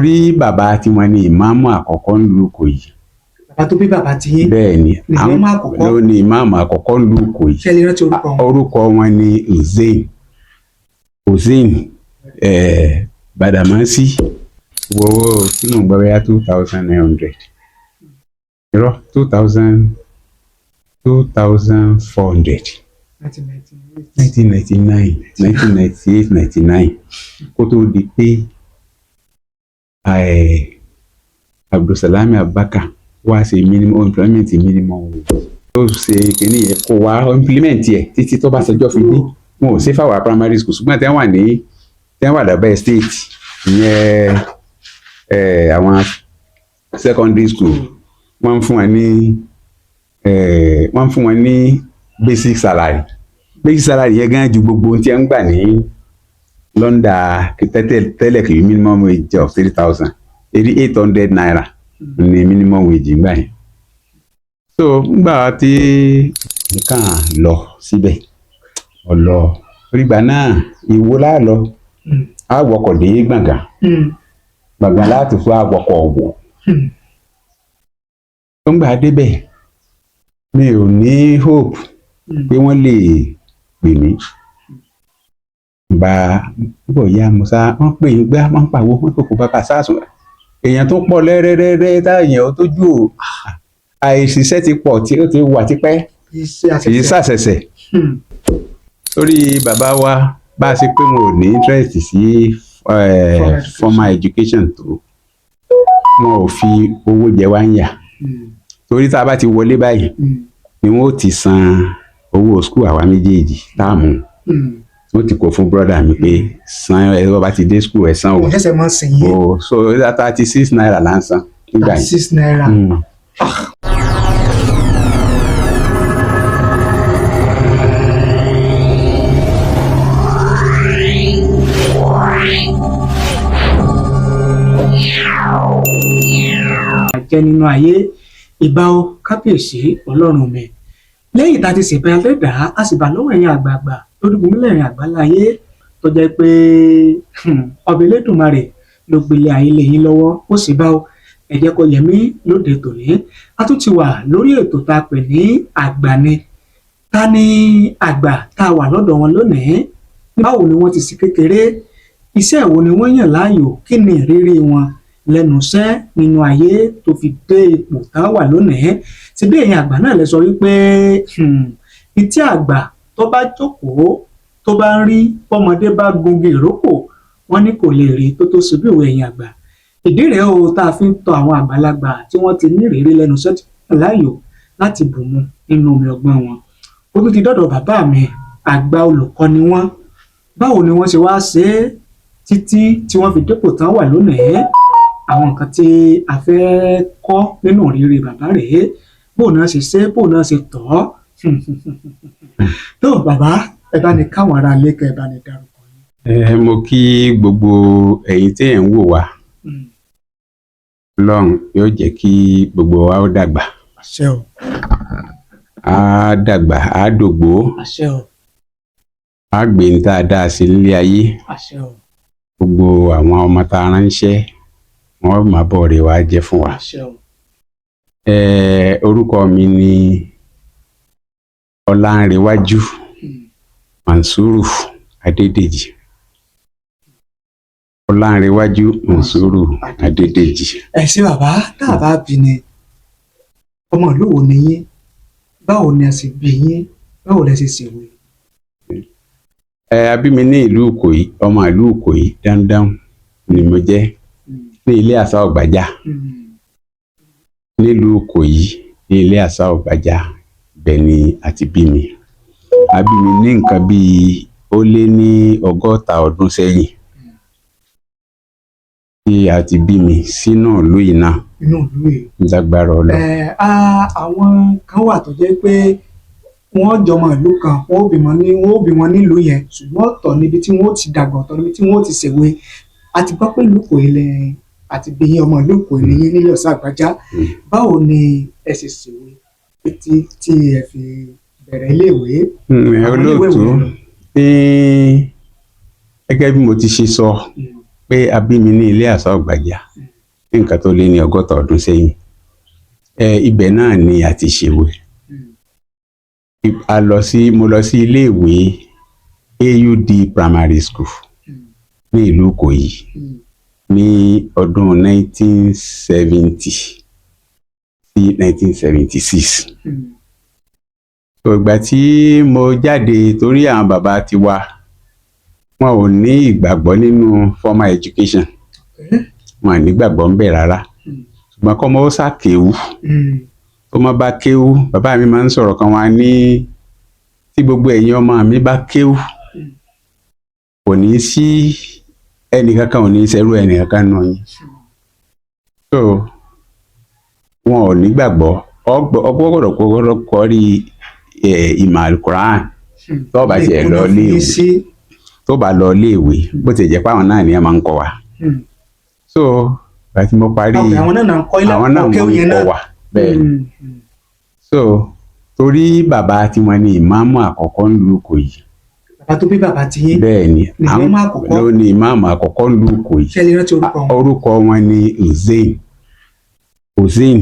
rí bàbá tí wọ́n ní ìmáàmù àkọ́kọ́ nílùú Ìkòyí. Bàbá tó bí bàbá tí yín. Bẹ́ẹ̀ ni ìmáàmù àkọ́kọ́ ló ní ìmáàmù àkọ́kọ́ nílùú Ìkòyí. ṣé lè rántí orúkọ wọn? Orúkọ wọn ni Hussein Badamasi wo tí mò ń gbọ́ bẹ́yà 2,900 irọ́ 2,400 1999 1998 99 kó tó di pé Abdulsalami Abubakar wá ṣe minimum employment minimum tó ṣe kínní yẹn kó wá implement yẹ títí tó bá ṣẹjọ́ fi dé wọn ò ṣe fáwọn primary school ṣùgbọ́n tí wọ́n wà lábẹ́ state ìyẹn àwọn secondary school wọ́n ń fún wọn ní basic salary yẹn gan ju gbogbo tí wọ́n ń gbà ní lọ́ndà tẹ́lẹ̀ kì í minimum wage of 3,000 800 naira ní minimum wage gbà yẹn. So nígbà tí nǹkan lọ síbẹ̀ ọ̀lọ́ orígbà náà ìwo láàlọ́ àwọkọ̀ dé gbàngàn láti fún àwọkọ̀ ọ̀wọ̀. Tó ń gbà débẹ̀ mi ò ní hope pé wọ́n lè pè mí. Bá bọ̀ ya musa wọ́n pè ń gbá wọ́n pàwọ́ wọ́n kò bàbá sásùn èèyàn tó pọ̀ lẹ́rẹ́rẹ́rẹ́ táyàn ó tójú ò àìsíṣẹ́ ti pọ̀ tí ó ti wà tipẹ́ kì í ṣàṣẹ̀ṣẹ̀. Sórí bàbá wa bá a ṣe pé wọn ò ní interest sí formal education tó wọn ò fi owó jẹ wá ń yà torí tá a bá ti wọlé báyìí ni wọn ò ti san owó school àwa méjèèjì táàmù wọ́n ti kó fún brọ́dà mi pé san ẹ̀rọ bá ti dé school ẹ̀ san o. Ẹ̀sẹ̀ máa ń sìn yín. So 36 naira là ń san nígbà yìí. 36 naira. Jẹ́ nínú ayé ìbà o kábíyèsí ọlọ́run mi lẹ́yìn tá a ti ṣèbẹ̀ alẹ́dàá a sì bá lọ́wọ́ ẹ̀yin àgbààgbà lórígun mílẹ̀rin àgbáláyé tó jẹ́ pé ọba Elédùmarè ló gbélé ayé lé yín lọ́wọ́ ó sì bá o ẹ jẹ́ kó yẹ mí lóde tòní a tún ti wà lórí ètò tá a pè ní àgbà ni ta ni àgbà tá a wà lọ́dọ̀ wọn lónìí báwo ni wọ́n ti sì kékeré iṣẹ́ wo ni wọ́n yàn láàyò kí ni ìrírí wọn lẹ́nu iṣẹ́ nínú ayé tó fi dé ipò tá a wà lónìí ti bí ẹ̀yin àgbà náà lè sọ wípé ìtí àgbà tó bá jókòó tó bá ń rí bọ́mọdé bá gungi ìrókò wọ́n ní kò lè rí tó tó ṣubú ìwé ẹ̀yin àgbà ìdí rèé o tá a fi ń tọ àwọn àgbàlagbà tí wọ́n ti ní ìrírí lẹ́nu iṣẹ́ tí wọ́n láàyò láti bù mu nínú omi ọgbọ́n wọn ó tún ti dọ́dọ̀ bàbá mi àgbà olùkọ́ ni wọ́n báwo ni wọ́n ṣe wá ṣe é títí tí wọ́n fi dépò tán wà lónìí àwọn nǹkan tí a fẹ́ kọ́ nínú ìrírí bàbá rèé bóun náà ṣe ṣe bóun náà ṣe tọ́ tó bàbá ẹ bá ní káwọn ará ilé kẹ ẹ bá ní dárúkọ yín. Mo kí gbogbo ẹ̀yin tí ẹ̀ ń wò wá Ọlọ́run yóò jẹ́ kí gbogbo wa ó dàgbà. Àṣẹ o. Á dàgbà á dògbó. Àṣẹ o. Á gbé ní dáadáa sí ilé ayé. Àṣẹ o. Gbogbo àwọn ọmọ tá a ránṣẹ́ wọ́n máa bọ̀ rè wá jẹ́ fún wa. Àṣẹ o. Orúkọ mi ni Ọlánrewájú Mansuru Adédèjì. Ọlánrewájú Mansuru Adédèjì. Ẹ ṣé bàbá tá a bá bí ni ọmọ ìlú wo ni yín báwo ni a sì bí yín báwo lẹ ṣe ṣèwé. A bí mi ní ìlú Ìkòyí ọmọ ìlú Ìkòyí dandan ni mo jẹ́ ní ilé àṣà Ọ̀gbàjà nílùú Ìkòyí ní ilé àṣà Ọ̀gbàjà bẹ́ẹ̀ ni a ti bí mi. A bí mi ní nǹkan bíi ó lé ní 60 ọdún sẹ́yìn tí a ti bí mi sínú ìlú yìí náà. Inú ìlú yìí. Lágbára Ọlọ́run. Àwọn kan wà tó jẹ́ pé wọ́n jọmọ ìlú kan wọ́n ó bí wọn nílùú yẹn ṣùgbọ́n ọ̀tọ̀ níbi tí wọ́n ti dàgbà ọ̀tọ̀ níbi tí wọ́n ti ṣèwé àti gbọ́ pé ìlú Ìkòyí lẹ́yìn àti bí ọmọ ìlú Ìkòyí lẹ́yìn nílé Ọ̀ṣà Àgbàjá báwo ni ẹ ṣe ṣèwé tí ẹ fi bẹ̀rẹ̀ iléèwé. Olóòtú gẹ́gẹ́ bí mo ti ṣe sọ pé a bí mi ní ilé àṣà Ọ̀gbàjà nǹkan tó lé ní 60 ọdún sẹ́yìn. Ibẹ̀ náà ni a ti ṣèwé. Mo lọ sí iléèwé AUD Primary School ní ìlú Ìkòyí ní ọdún 1970 sí 1976. So ìgbà tí mo jáde, torí àwọn bàbá tiwa wọn ò ní ìgbàgbọ́ nínú formal education, wọn ò ní ìgbàgbọ́ ń bẹ̀ rárá, ṣùgbọ́n kọ́ mọ́ ó ṣàkéwú. Tó má bá kéwú, bàbá mi máa ń sọ̀rọ̀ kan wá ní tí gbogbo ẹ̀yin ọmọ mi bá kéwú, kò ní sí ẹnìkankan ò ní ṣẹrú ẹnìkankan nù yín. So wọn ò nígbàgbọ́. Ọgbọ́dọ̀ kọ́rí ìmọ̀ Al-Quran tó bá tiẹ̀ lọ léèwé, tó bá lọ léèwé, bó ti jẹ́ pé àwọn náà ni ẹ máa ń kọ́ wa. So ìgbà tí mo parí, àwọn náà ń kọ́ wa bẹ́ẹ̀. So torí bàbá tiwọn ni ìmáàmù àkọ́kọ́ nílùú Ìkòyí. Bàbá tó bí bàbá ti yín bẹ́ẹ̀ ni ló ní ìmáàmù àkọ́kọ́ nílùú Ìkòyí. Ṣé ẹ lè rántí orúkọ wọn? Orúkọ wọn ni Hussein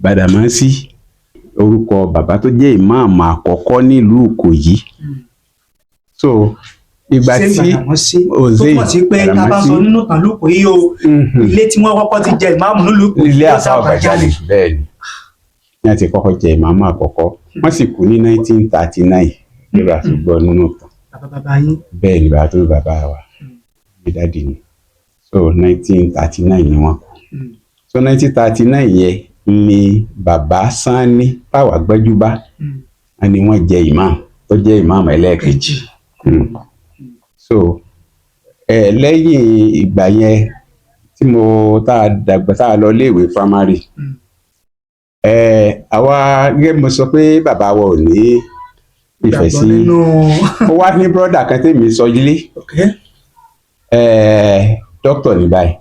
Badamasi. Orúkọ bàbá tó jẹ́ ìmáàmù àkọ́kọ́ nílùú Ìkòyí. So ìgbà tí Hussein tó pọ̀ sí pé ká bá sọ nínú ìtàn l'Ìkòyí o, ilé tí wọ́n kọ́kọ́ ti jẹ ìmáàmù nílùú Ìkòyí, ilé Àfàbàjálẹ̀ bẹ́ẹ̀ ni ní àti kọ́kọ́ jẹ ìmáàmù àkọ́kọ́. Wọ́n sì kú ní 1939 nígbà tó gbọ́ nínú ìtàn. Bàbá yín? Bẹ́ẹ̀ ni bàbá tó bí bàbá wa, bí dáàdì ni. So 1939 ni wọ́n kú. So 1939 yẹn ni bàbá Sanni Báwa Gbẹ́júbá ni wọ́n jẹ ìmáàmù, tó jẹ́ ìmáàmù ẹlẹ́ẹ̀kejì. So lẹ́yìn ìgbà yẹn tí tá a lọ léèwé primary, àwa gẹ́gẹ́ mo sọ pé bàbá wa ò ní ìfẹ́ sí. Ó wá ní brọ́dà kan tèmi sọ ilé, dókítà ní báyìí,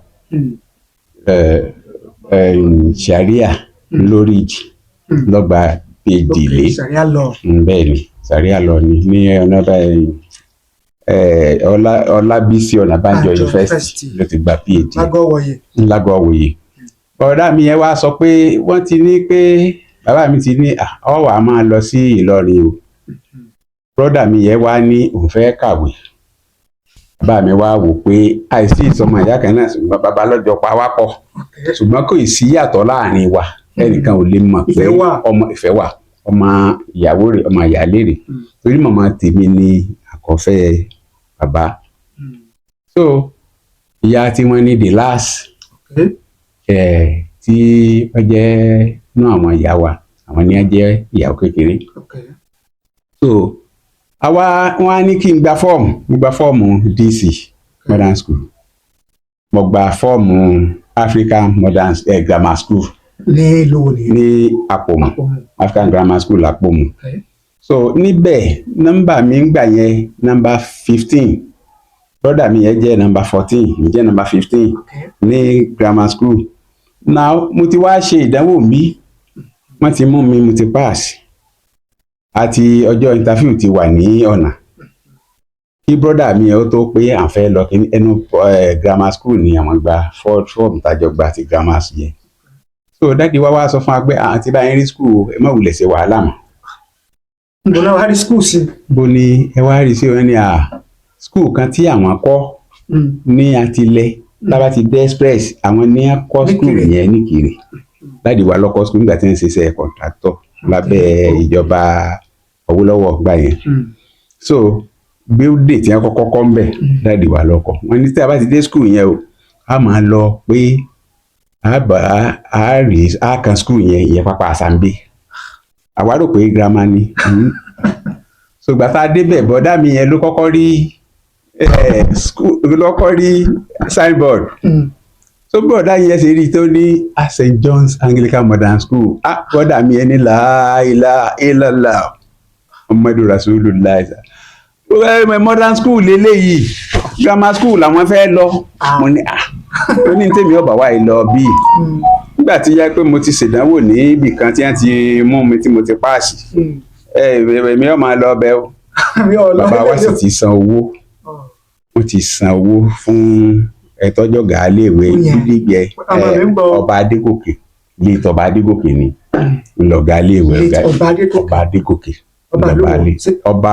Sharia lórí lọ́gbà PhD lé. Bẹ́ẹ̀ ni Sharia lọ ní ọ̀nà báyìí. Ọlábísí Ọ̀nàbànjọ University ló ti gba PhD Lágọ̀wòye. Ọ̀rẹ́ mi yẹn wá sọ pé wọ́n ti ní pé bàbá mi ti ní ọ wà máa lọ sí Ìlọrin o. Brọ́dà mi yẹn wá ní òun fẹ́ kàwé. Bàbá mi wá wò pé àìsí ìsọmọ ìyá kan náà, ṣùgbọ́n bàbá lọ́jọ́ pa wá pọ̀, ṣùgbọ́n kò sí yàtọ̀ láàrin wa. Ẹnìkan ò lè mọ̀ pé ọmọ ìfẹ́ wà, ọmọ ìyàwó rẹ̀, ọmọ ìyálé rẹ̀, torí màmá tèmi ni àkọ́fẹ́ bàbá. So ìyá tí wọ́n ní the last tí wọ́n jẹ́ inú àwọn ìyá wa, àwọn ni wọ́n jẹ́ ìyàwó kékeré. So wọ́n á ní kí n gba fọ́ọ̀mù. Mo gba fọ́ọ̀mù DC Modern School, mo gba fọ́ọ̀mù African Modern Grammar School ní Àpòmù, African Grammar School Àpòmù. So níbẹ̀ nọ́mbà mi ń gbà yẹn nọ́mbà 15, brọ́dà mi yẹn jẹ́ nọ́mbà 14, mi jẹ́ nọ́mbà 15 ní grammar school. Now mo ti wá ṣe ìdánwò mi, wọ́n ti mú mi, mo ti pass, àti ọjọ́ interview ti wà ní ọ̀nà. Kí brọ́dà mi yẹn ó tó pé à ń fẹ́ lọ ẹnu grammar school ni àwọn gba fọ́ọ̀mù tájọ gba ti grammar yẹn. So dáàdi wá sọ fún wa pé àǹtí bá yẹn rí school, ẹ má wulẹ̀ ṣe wàhálà mọ́. Bó náà wá rí school sí? Bó ni ẹ wá rí sí wọn ní school kan tí àwọn kọ́ ní Àtìlẹ̀ lábá ti dé express, àwọn ní kọ́ school yẹn ní Ìkirè. Dáàdi wa lọ́kọ́ school nígbà tí wọ́n ń ṣiṣẹ́ contractor lábẹ́ ìjọba Awólọ́wọ̀ gbà yẹn. So building tí wọ́n kọ́kọ́ kọ́ ń bẹ̀, dáàdi wa lọ́kọ́. Wọ́n ní tí a bá ti dé school yẹn o, a máa lọ pé a kan school yẹn, ìyẹn Pápá Àsàmbé. Àwa rò pé grammar ni. So gbà tá a débẹ̀, bọ̀dá mi yẹn ló kọ́kọ́ rí school, ló kọ́kọ́ rí signboard. So bọ̀dá yẹn ṣe rí tó ní St. John's Anglican Modern School. Bọ̀dá mi yẹn ní la ilaha illallah Muhammadu Rasulullah. Modern school lélẹ́yìí, grammar school làwọn fẹ́ lọ. Mo ní ó ní tèmi ọba wa lọ bí. Nígbà tí yá pé mo ti ṣèdánwò ní ibì kan tí wọ́n ti mú mi tí mo ti páàsì, èmi ọ̀ máa lọ bẹ̀ o. Bàbá wa sì ti san owó, wọ́n ti san owó fún ẹ̀tọ́jọ́ gàálẹ̀wé dídígbẹ ọmọ mi ń gbọ́. ọba Adégòkè lè tọba Adégòkè ni ńlọgá iléèwé ọba Adégòkè ọba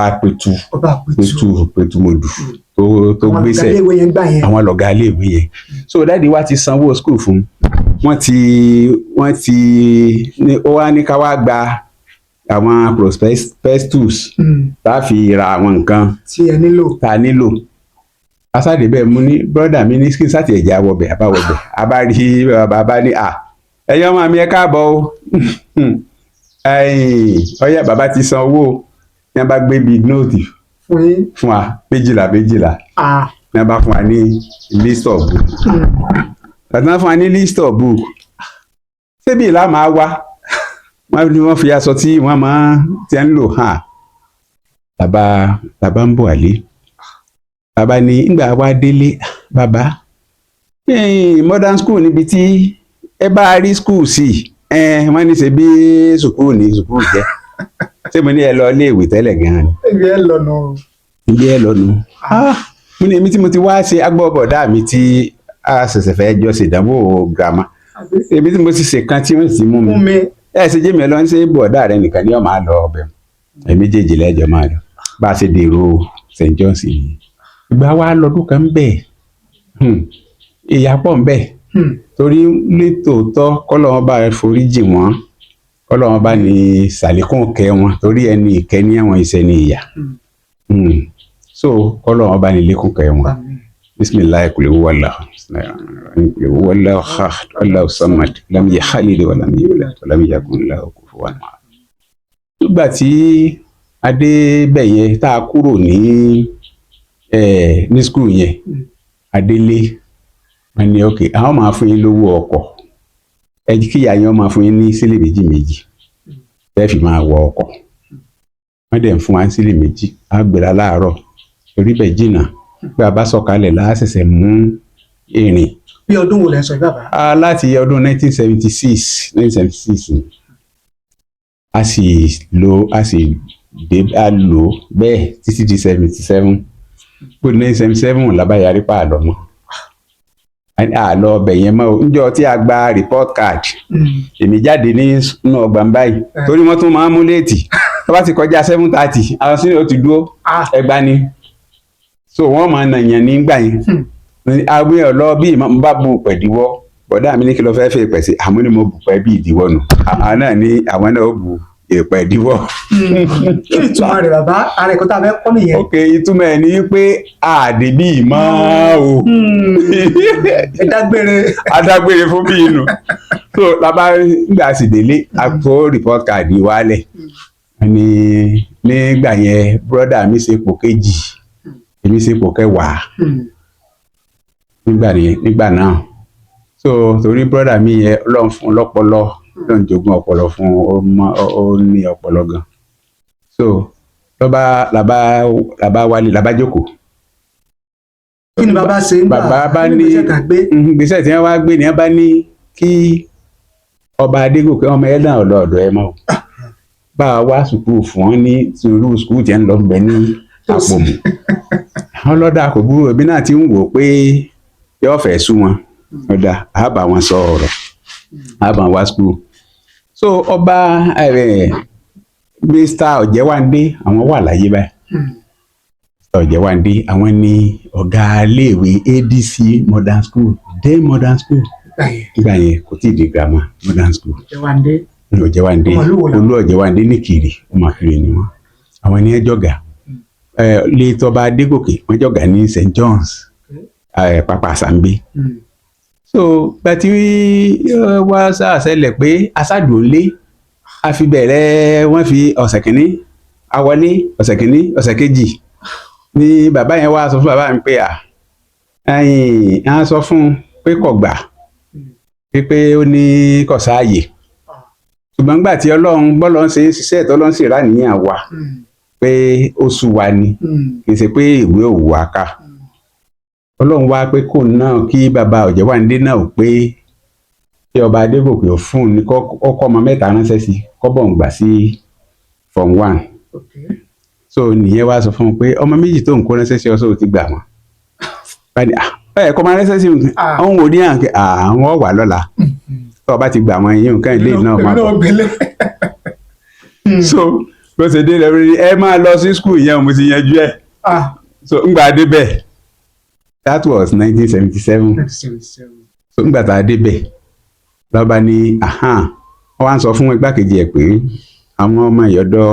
Pétúmodù tó gbéṣẹ́ àwọn lọ̀gá iléèwé yẹn. So dáàdi wa ti sanwó school fún wọ́n ti ó wá ní ká wá gba àwọn prospectus tá a fi ra àwọn nǹkan tá a nílò. Asáde bẹ́ẹ̀ mú ní brọ́dà mi ní skin sáti ẹ̀jẹ̀ àwọ̀bẹ̀ àbáwọ̀bẹ̀ àbárí bàbá ní ẹ̀yin ọmọ mi ẹ káàbọ̀ o ọyá bàbá ti san owó ní a bá gbé big note fún wa méjìlá ní a bá fún wa ní list of book àti wọ́n fún wa ní list of book ṣébí ìlà máa wá wọ́n fi aṣọ tí wọ́n máa ti ń lò hàn bàbá ń bọ̀ àlè bàbá ní ìgbà wa délé bàbá modern school níbi tí ẹ bá rí school sí wọ́n ní ṣe bí sùkúù ní sùkúù jẹ́ ṣé mo ní ẹ lọ iléèwé tẹ́lẹ̀ gan-an ni. ibi ẹ lọ́nu. mo ní èmi tí mo ti wá ṣe agbọ́bọ̀dá mi tí a ṣẹ̀ṣẹ̀ fẹ́ jọ ṣèdánwò girama èmi tí mo ti ṣe kan tí wọ́n sì mú mi ẹ ṣe jẹ́ mi lọ ṣe bọ̀dá rẹ nìkan ni ó máa lọ ọbẹ̀ ẹ̀ méjèèjì lẹ́jọ́ máa lọ bá a ṣe dèrò St. John's yìí ìgbà wa lọ́dún kan bẹ́ẹ̀ ìyàpọ̀ ń bẹ́ẹ̀ torí létòótọ́ kọ́lọ́wọ́n bá forí jì wọ́n kọ́lọ́wọ́n bá ní sàlékún kẹ́ wọn torí ẹni ìkẹ́ ní àwọn iṣẹ́ ní ìyà so kọ́lọ́wọ́n bá ní lékún kẹ́ wọn bisimilayi kule wala wala Allahu samad lam yalid wa lam yulad wa lam yakun lahu kufuwan ahad. Nígbà tí adébẹ̀yẹ tá a kúrò ní skul yẹn adélé wọ́n ní ok àwọn máa fún yín lówó ọkọ̀ kíyà yín máa fún yín ní sílè méjì tẹ́ fi máa wọ ọkọ̀ wọ́n dẹ̀ ń fún wa ní sílè méjì á gbéra láàárọ̀ torí bẹ́ẹ̀ jìnnà pé a bá sọ̀kalẹ̀ láṣẹ̀ṣẹ̀ mú ìrìn. bí ọdún wo lẹ sọ yìí bàbá. láti ọdún 1976 a sì lò bẹ́ẹ̀ títí di 77 pé 1977 làbáyárí pa àlọ́ mọ́ àlọ́ ọbẹ̀ yẹn mọ́ níjọ́ tí a gba report card èmi jáde nínú ọgbà báyìí torí wọ́n tún máa ń mú léètì tó bá ti kọjá 7:30 àwọn sínú ó ti dúró ẹgbà ni so wọ́n máa nàyàn nígbà yẹn àwọn ọ̀lọ́ bí mo bá bu pẹ̀díwọ́ bọ̀dá mi ní kí ló fẹ́ fẹ́ pẹ̀ sí àmọ́ ni mo bù pẹ́ bí ìdíwọ́ nù àwọn náà ní àwọn náà ó bu èèpẹ̀ ìdíwọ́. kí ìtumọ̀ rẹ̀ bàbá ara ẹ̀kọ́ tá a fẹ́ kọ́ nìyẹn. ok ìtumọ̀ ẹ̀ ni wípé àdébí ìmọ̀ o. adágbére fún bí inú so labá nígbà sì délé àpò report card wálẹ̀ nígbà yẹn brọ́dà mi ṣe ipò kejì èmi ṣe ipò kẹwàá nígbà náà so torí brọ́dà mi yẹn Ọlọ́run fún lọ́pọlọ Ọlọ́run jogún ọpọlọ fún ó ní ọpọlọ gan so làbá wálé làbá jókòó. kí ni bàbá ṣe ń gbà bàbá bá ní gbèsè tí wọ́n wá gbé ni wọ́n bá ní kí ọba Adégòkè ọmọ ẹ̀ náà ọ̀dọ̀ ẹ̀ mọ́ bá a wá sùkúù fún wọn ní irú sùkúù tí ń lọ bẹ ní Àpòmù àwọn lọ́dà kò burú ẹbí náà ti ń wò pé yóò fẹ́ sú wọn ọ̀dà àbá wọn sọ ọ̀rọ̀ àbá wá sùkúù so ọba Mr. Ọ̀jẹ̀wándé àwọn wà láyé báyìí Ọ̀jẹ̀wándé àwọn ní ọ̀gá iléèwé ADC modern school dé modern school nígbà yẹn kò tí ì di grammar modern school Ọ̀jẹ̀wándé olú Ọ̀jẹ̀wándé ní Kiri ọmọ Kiri ni wọn àwọn ní ẹjọgà lè tọba Adégòkè wọn jọgà ní St. John's Pápá Àsàmbé so gbàtí wá ṣàṣẹlẹ̀ pé aṣáàdùnlé a fi bẹ̀rẹ̀ wọ́n fi ọ̀sẹ̀ kìíní awọlé ọ̀sẹ̀ kìíní ọ̀sẹ̀ kejì ni bàbá yẹn wá sọ fún bàbá mi pé à sọ fún pé kò gbà pé ó ní kò sáàyè ṣùgbọ́n nígbà tí Ọlọ́run bọ́lọ́ ń ṣe ṣiṣẹ́ ìtọ́lọ́run sì rà níyàn wa pé ó sú wa ni kì í ṣe pé ìwé òwú wa ká Ọlọ́run wá pé kò náà kí bàbá Ọ̀jẹ̀wándé náà pé kí ọba Adégòkè ò fún un ní kọ́kọ́ ọmọ mẹ́ta ránṣẹ́ sí kọ́bọ̀ ń gbà sí form 1 so nìyẹn wá sọ fún un pé ọmọ méjì tó ń kó ránṣẹ́ sí ọsọ ò ti gbà wọ́n ẹ kọ́ máa rẹ́sẹ̀ sí nǹkan àwọn òní àwọn wà lọ́la tó o bá ti gbà àwọn yìí nǹkan ilé náà máa bọ̀. So bó ṣe dé lẹ́rú ẹ máa lọ sí school yẹn mo ti yanjú ẹ̀. So ngbà débẹ̀ that was 1977. So ngbà tá a débẹ̀ lọ́ba ní wọ́n wá ń sọ fún igbákejì ẹ̀ pé àwọn ọmọ ìyọ̀dọ̀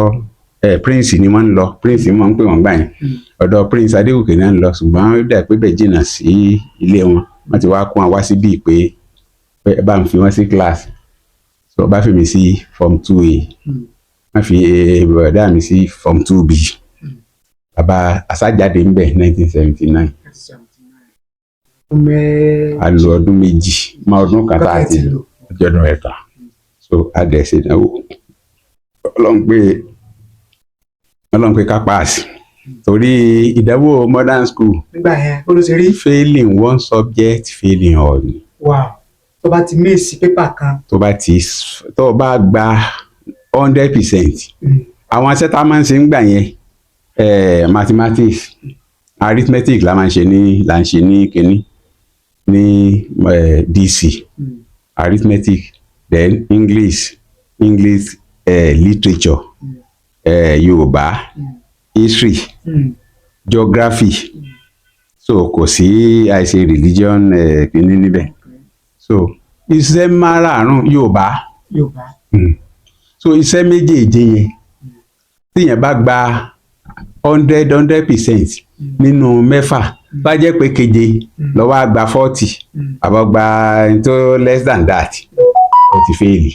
prince ni wọ́n ń lọ prince wọ́n ń pè wọ́n gbà yẹn ọ̀dọ̀ prince Adégòkè náà ń lọ ṣùgbọ́n ó dà pé bẹ́ẹ̀ jìnnà sí ilé wọn wọ́n ti wá kó wọn wá síbí pé ẹ bá ń fi wọ́n sí class so bá fi mi sí form 2A wọ́n fi bọ̀dá mi sí form 2B bàbá asájáde ń bẹ̀ 1979 a lò ọdún méjì máa ọdún kan tá a ti lò ọjọ́dún ẹ̀ta so a dẹ̀ ṣe ìdánwò ọlọ́run pé ká pass torí ìdánwò modern school nígbà yẹn ó ló ṣe rí failing one subject failing all ni. Wow. Tó bá ti mísì pépà kan. tó o bá gba 100%. Àwọn sẹ́tà máa ń ṣe ń gbà yẹn mathematics arithmetic la máa ń ṣe ní kínní ní DC arithmetic then English literature Yorùbá history geography so kò sí àìṣe religion kínní níbẹ̀ so iṣẹ́ márààrún Yorùbá so iṣẹ́ méjèèje yẹn tíyẹn bá gba 100% nínú mẹ́fà bá jẹ́ pé keje ló wá gba 40 àbọ̀ gba tó less than that ó ti fẹ́ẹ̀lì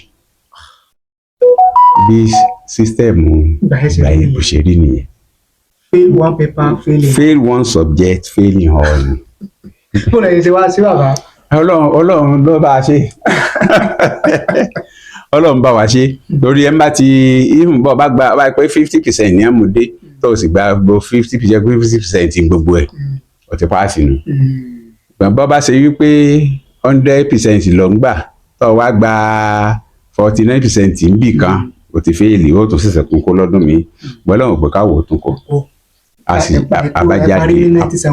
bí sísítẹ̀mù ìgbà yẹn bó ṣe rí nìyẹn. Fail one paper failing. Fail one subject failing all. Bó lè ṣe wá sí bàbá. Ọlọ́run ló bá a ṣe Ọlọ́run bá wa ṣe lórí ẹ̀ ń bá ti ìmùbọ̀ bá gba bá pé 50% ní àmúdé tó o sì gba gbogbo 50% gbogbo ẹ̀ o ti paasi nù. Bàbá bá ṣe wípé 100% lọ ń gbà tó o wá gba 49% ń bì kan o ti fẹ́ẹ̀lì o tún ṣẹ̀ṣẹ̀ kún kó lọ́dún mi gbọ́dọ̀ mọ̀ pé káwọ́ tún kọ́ a sì àbájáde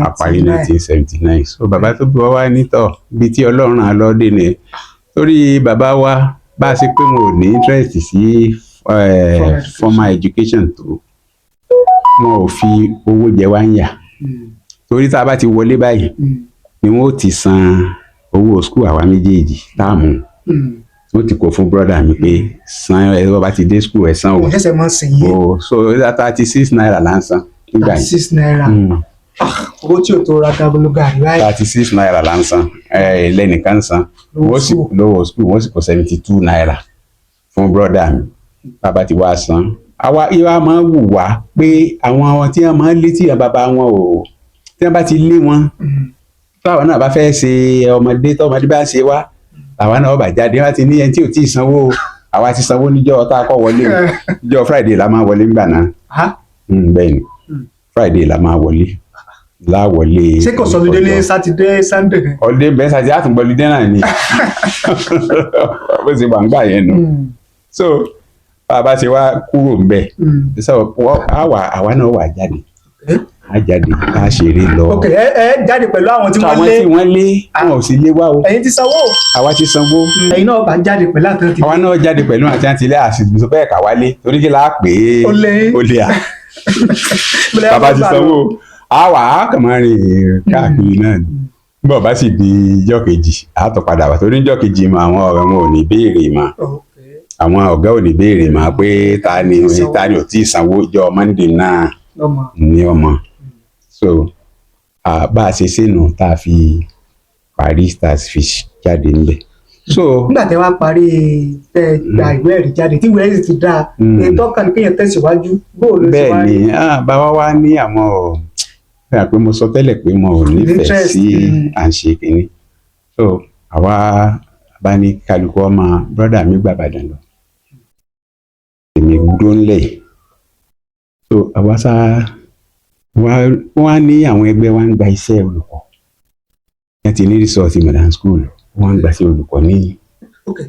àparí 1979 so bàbá tó bí wọ́n wá nítọ̀ bí tí Ọlọ́run àlọ́dé ni torí bàbá wa bá a ṣe pé wọn ò ní interest sí formal education tó wọn ò fi owó jẹ wá ń yà torí tá a bá ti wọlé báyìí ni wọn ò ti san owó school àwa méjèèjì táàmù wọn ti kó fún brother mi pé san ẹ bá ti dé school ẹ san o ṣẹ̀ṣẹ̀ mọ̀ sí yẹn so 36 naira là ń san nígbà yìí 36 naira owó tí o tó ra tabolo gàrí láì 36 naira là ń san lẹ́nìkan ń san wọ́n sì lówó school wọ́n sì kó 72 naira fún brother mi bàbá ti wá san àwa ìwà máa ń wù wá pé àwọn tí wọ́n máa ń lé tí bàbá wọn ò tí wọ́n bá ti lé wọn táwọn náà bá fẹ́ ṣe ọmọdé tọmọdé bá ṣe wá àwa náà bá jáde wọ́n ti ní ẹni tí ò tí ì sanwó àwa ti sanwó níjọ́ tá a kọ́ wọlé níjọ́ Friday la máa wọlé ńgbà náà bẹ́ẹ̀ ni Friday la máa wọlé láwọlé. Ṣé kò sọlídé ní Sátidé Sunday. Ọdẹ bẹ́ẹ̀ Sátidé àtúngbọ̀lídé náà ni bó ṣe wà ń gbà yẹn nù. So bàbá ṣe wá kúrò ń bẹ̀ so àwa náà wà jáde a jáde a ṣeré lọ. Ok ẹ jáde pẹ̀lú àwọn tí wọ́n lé. àwọn tí wọ́n lé wọn ò sì lé wá o. ẹ̀yin ti sanwó. àwa ti sanwó. ẹ̀yin náà bá jáde pẹ̀lú àtúntì. àwa náà jáde pẹ̀lú àtúntì ilé àṣìbùsọ bẹ́ẹ̀ ká wálé torí kí la pè é ó lé à. bàbá ti sanwó àwa kàn máa rìn káàkiri náà ni bó bá sì di ijọ́ kejì àtọ̀ padà wá torí ijọ́ kejì mọ àwọn ọ̀rẹ́ wọn ò ní béèrè mọ́ àwọn ọ̀gá ò ní béèrè mọ́ pé ta ni ò tí ì sanwó ijọ́ Monday náà ní ọmọ so bá a ṣe sínú tá a fi parí tá a fi jáde ńbẹ̀. So nígbà tí wàá parí tẹ gba ìwé ẹ̀rí jáde tí ìwé ẹ̀rí ti dáa ètò ọkàn ní kéèyàn tẹ̀síwájú bóòlù sí wáyé. bẹ́ẹ̀ ni bàbá wa ní àwọn ọ̀ pé mo sọ tẹ́lẹ̀ pé mo ò nífẹ̀ẹ́ sí à ń ṣe kínní so àwa bá ní kálukú ọmọ brọ́dà mi gbà Ìbàdàn lọ èmi dúró ńlẹ̀ so àwa sá wọ́n á ní àwọn ẹgbẹ́ wa ń gba iṣẹ́ olùkọ́ wọ́n ti ní rìsọ́ọ̀tì modern school wọ́n ń gba sí olùkọ́ ní. ok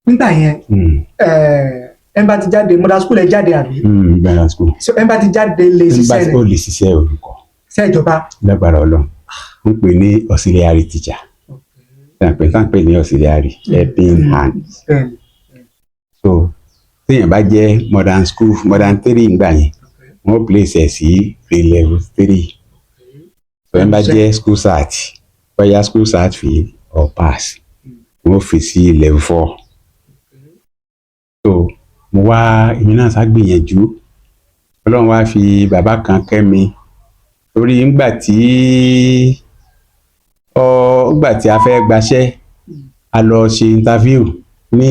nígbà yẹn ẹ bá ti jáde modern school ẹ jáde àbí. modern school. so ẹ bá ti jáde lè ṣiṣẹ́ rẹ̀. ó lè ṣiṣẹ́ olùkọ́. Ṣé ìjọba. lágbára Ọlọ́run ń pè ní auxiliary teacher tàǹpẹ ní auxiliary helping hand. So téèyàn bá jẹ́ modern 3 ńgbà yẹn wọ́n place ẹ̀ sí level 3. So ẹ̀ bá jẹ́ school sat bóyá school sat fail or pass wọ́n fi sí level 4. So mo wá èmi náà ṣàgbìyànjú Ọlọ́run wá fi bàbá kan kẹ́ mi torí ńgbà tí a fẹ́ gbaṣẹ́ a lọ ṣe interview ní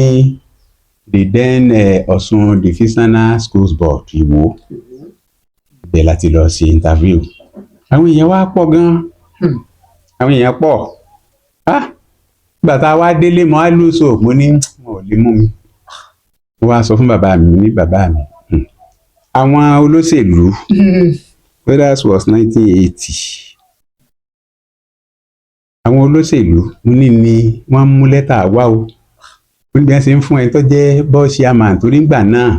the then Ọ̀ṣun Divisional Schools Board Ìwó ibẹ̀ láti lọ ṣe interview. Àwọn èèyàn wá pọ̀ gan-an àwọn èèyàn pọ̀ nígbà tá a wá délé mo á lóṣù mo ní wọn ò lè mú mi. Mo wá sọ fún bàbá mi ní bàbá mi àwọn olóṣèlú that was 1980 àwọn olóṣèlú ní wọ́n mú lẹ́tà wá o wọ́n bí wọ́n ṣe ń fún ẹni tó jẹ́ board chairman torí ńgbà náà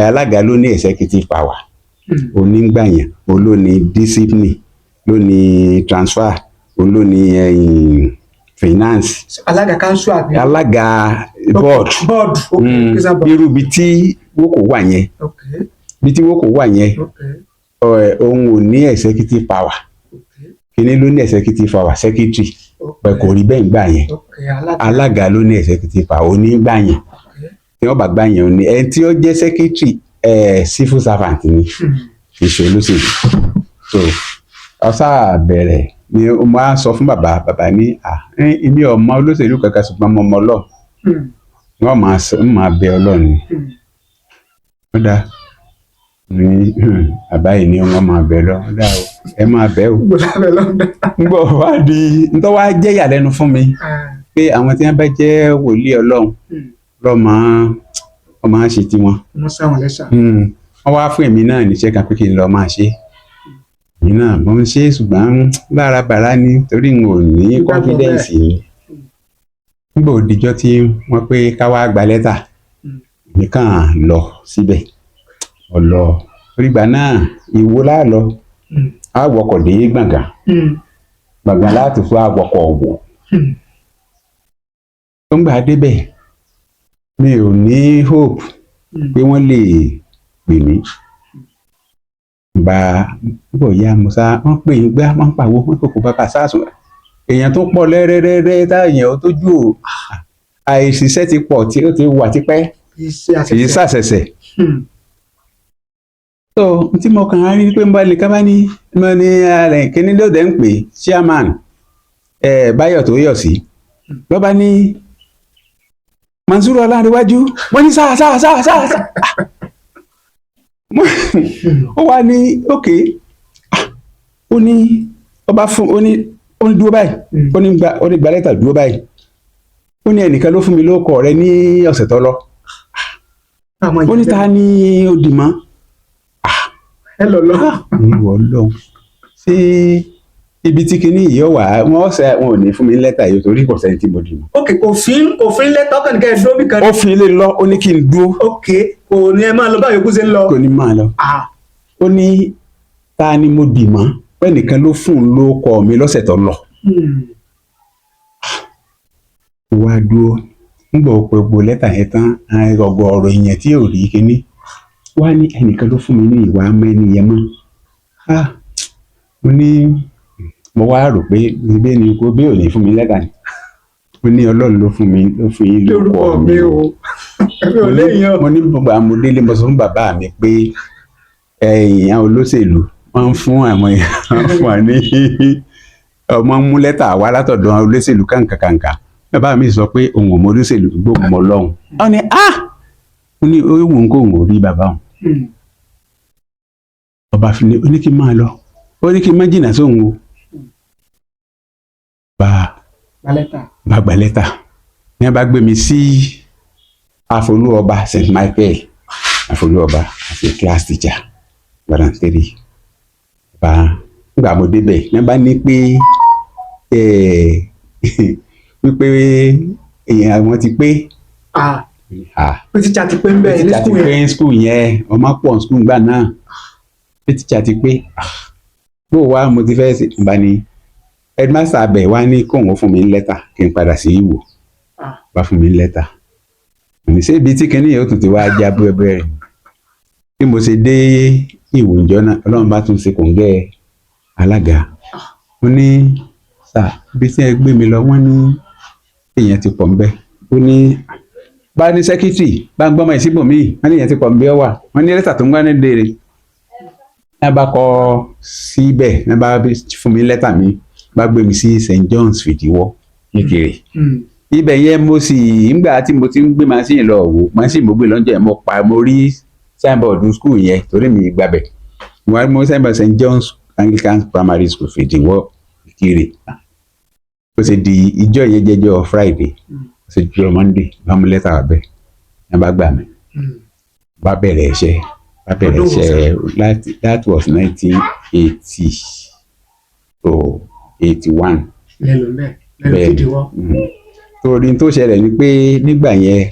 alága ló ní executive power onígbà yẹn òun ló ní discipline ló ní transfer òun ló ní finance. Alága council àbí. Alága board. Irú ibi tí wọ́n kò wà yẹn. Bí tí wọ́n kò wà yẹn òun ò ní executive power kíní ló ní executive power secretary pẹ̀ kò rí bẹ́ẹ̀ gbà yẹn alága ló ní executive power onígbà yẹn tí wọ́n bá gbà yẹn òní ẹni tí ó jẹ́ secretary civil servant ni ìṣe olóṣèlú. So ọ̀sà bẹ̀rẹ̀ ni mo á sọ fún bàbá ní èmi ọmọ olóṣèlú kankan ṣùgbọ́n mo mọ Ọlọ́run wọ́n máa bẹ Ọlọ́run ni ó dáa ní bàbá yìí ni wọ́n máa bẹ lọ dá o ẹ máa bẹ o. Gbọ́ wá di nítorí wá jẹ́ ìyàlẹ́nu fún mi pé àwọn tí wọ́n bá jẹ́ wòlíì Ọlọ́run lọ́ọ́ máa ṣe tiwọn. Wọ́n wá fún èmi náà níṣẹ́ kan pé kí n lọ́ọ́ máa ṣe èmi náà mo ń ṣe ṣùgbọ́n bárabàrá ni torí n ò ní confidence ni. Nígbà òdìjọ́ tí wọ́n pé ká wá gba lẹ́tà mi kàn lọ síbẹ̀ ọlọ orígbà náà Ìwó láàlọ àwọkọ̀ dé gbàngàn láti fún àwọkọ̀ ọ̀wọ̀ tó ń gbà débẹ̀ mi ò ní hope pé wọ́n lè pè mí bá bọ̀ ya musa wọ́n pè ń gbá wọ́n pàwọ́ wọ́n kò bàbá sásùn èèyàn tó pọ̀ lẹ́rẹ́rẹ́rẹ́ táyàn ó tójú àìsíṣẹ́ ti pọ̀ tí ó ti wà tipẹ́ kì í ṣàṣẹ̀ṣẹ̀. So tí mo kàn á rí pé mo lè ká bá ní mo ní kíní lóde ń pè chairman Báyọ̀ tó yọ̀ sí ló bá ní Mansuru Ọlárẹ̀wájú wọ́n ní sáà ó wá ní ok ó ní ọba fún ó ní dúró báyìí ó ní gba lẹ́tà dúró báyìí ó ní ẹnìkan ló fún mi lóko rẹ ní ọ̀sẹ̀ tó lọ ó ní ta ni ó dì mọ́ ẹ lọ ìwọ lọ ṣé ibi tí kinní yìí wà wọn ò ní fún mi lẹ́tà yìí torí kò sẹ́ni tí mo dì mọ́. ok òfin lẹ́tà ọkàn nìkan ẹ̀dúró bí kan. ó fi lè lọ ó ní kí n dúró. ok kò ní ẹ máa lọ báyìí kó ṣe ń lọ. kò ní máa lọ. ó ní ta ni mo dì mọ́ pé nìkan ló fún un ló kọ mi lọ́sẹ̀ tó lọ. wá dúró nígbà òpè gbò lẹ́tà yẹn tán ọ̀rọ̀ ìyẹn tí ò rí kinní wá ní ẹnìkan ló fún mi ní ìwà mẹ́ni yẹn mọ́. mo ní mo wá rò pé ibi ni kò bí ò ní fún mi lẹ́tà ni mo ní Ọlọ́run ló fún yín lórúkọ mi o. mo ní gbogbo àmúdélé mo sọ fún bàbá mi pé ẹ̀yìn olóṣèlú wọ́n ń fún àwọn èèyàn fún wa ní ọmọ mú lẹ́tà wá látọ̀dọ̀ olóṣèlú kàǹkàǹkà bàbá mi sọ pé òun ò mọ olóṣèlú gbóhùn mọ́ lọ́hùn. wọ́n ní ó ní òun kò ń rí bàbá òun. ọba fi ní ó ní kí n máa lọ ó ní kí n má jìnnà sóhun o. bá gba lẹ́tà ní wọ́n bá gbé mi sí Àfolúọba St. Michael Àfolúọba as a class teacher Modern 3. nígbà mo débẹ̀ ní wọ́n bá ní pé wípé èèyàn àwọn ti pé. pé tíṣà ti pé ń bẹ̀ ní skul yẹn. tíṣà ti pé ní skul yẹn ọmọ pọ̀ ní skul gbà náà pé tíṣà ti pé bó wá mo ti fẹ́ ṣe bá ní headmaster abẹ wá ní kóun ó fún mi ní lẹ́tà kí n padà sí Ìwó bá fún mi ní lẹ́tà ní ṣé ibi tí kinní yóò tún ti wá já búrẹ́búrẹ́ bí mo ṣe dé Ìwó ìjọ náà Ọlọ́run bá tún ṣe kòńgẹ́ alága ó ní sà ibi tí ẹ gbé mi lọ wọ́n ní èèyàn ti pọ̀ ńbẹ̀ ó ní bá ní sẹ́kítírì bá ń gbọ́mọ ìsíbòmíì wọ́n ní èèyàn ti pọ̀ ńbẹ̀ ọ wà wọ́n ní lẹ́tà tó ń gbá ní dèrè ní bá kọ síbẹ̀ ní bá fún mi lẹ́tà mi bá gbé mi sí St. John's Fìdíwọ́ Ìkirè ibẹ̀ yẹn mo sì ńgbà tí mo ti ń gbé machine lọ wò machine mo gbé lọ́jọ́ yẹn mo rí signboard school yẹn torí mi gbàbẹ̀ mo signboard St. John's Anglican Primary School Fìdíwọ́ Ìkirè ó ṣe di ìjọ yẹn jẹ́jọ́ Friday ó ṣe jọ Monday bá mú lẹ́tà wá bẹ́ẹ̀ ẹ bá gbà mí bá bẹ̀rẹ̀ iṣẹ́ that was 1980 to 81 bẹ́ẹ̀ torí tó ṣẹlẹ̀ ni pé nígbà yẹn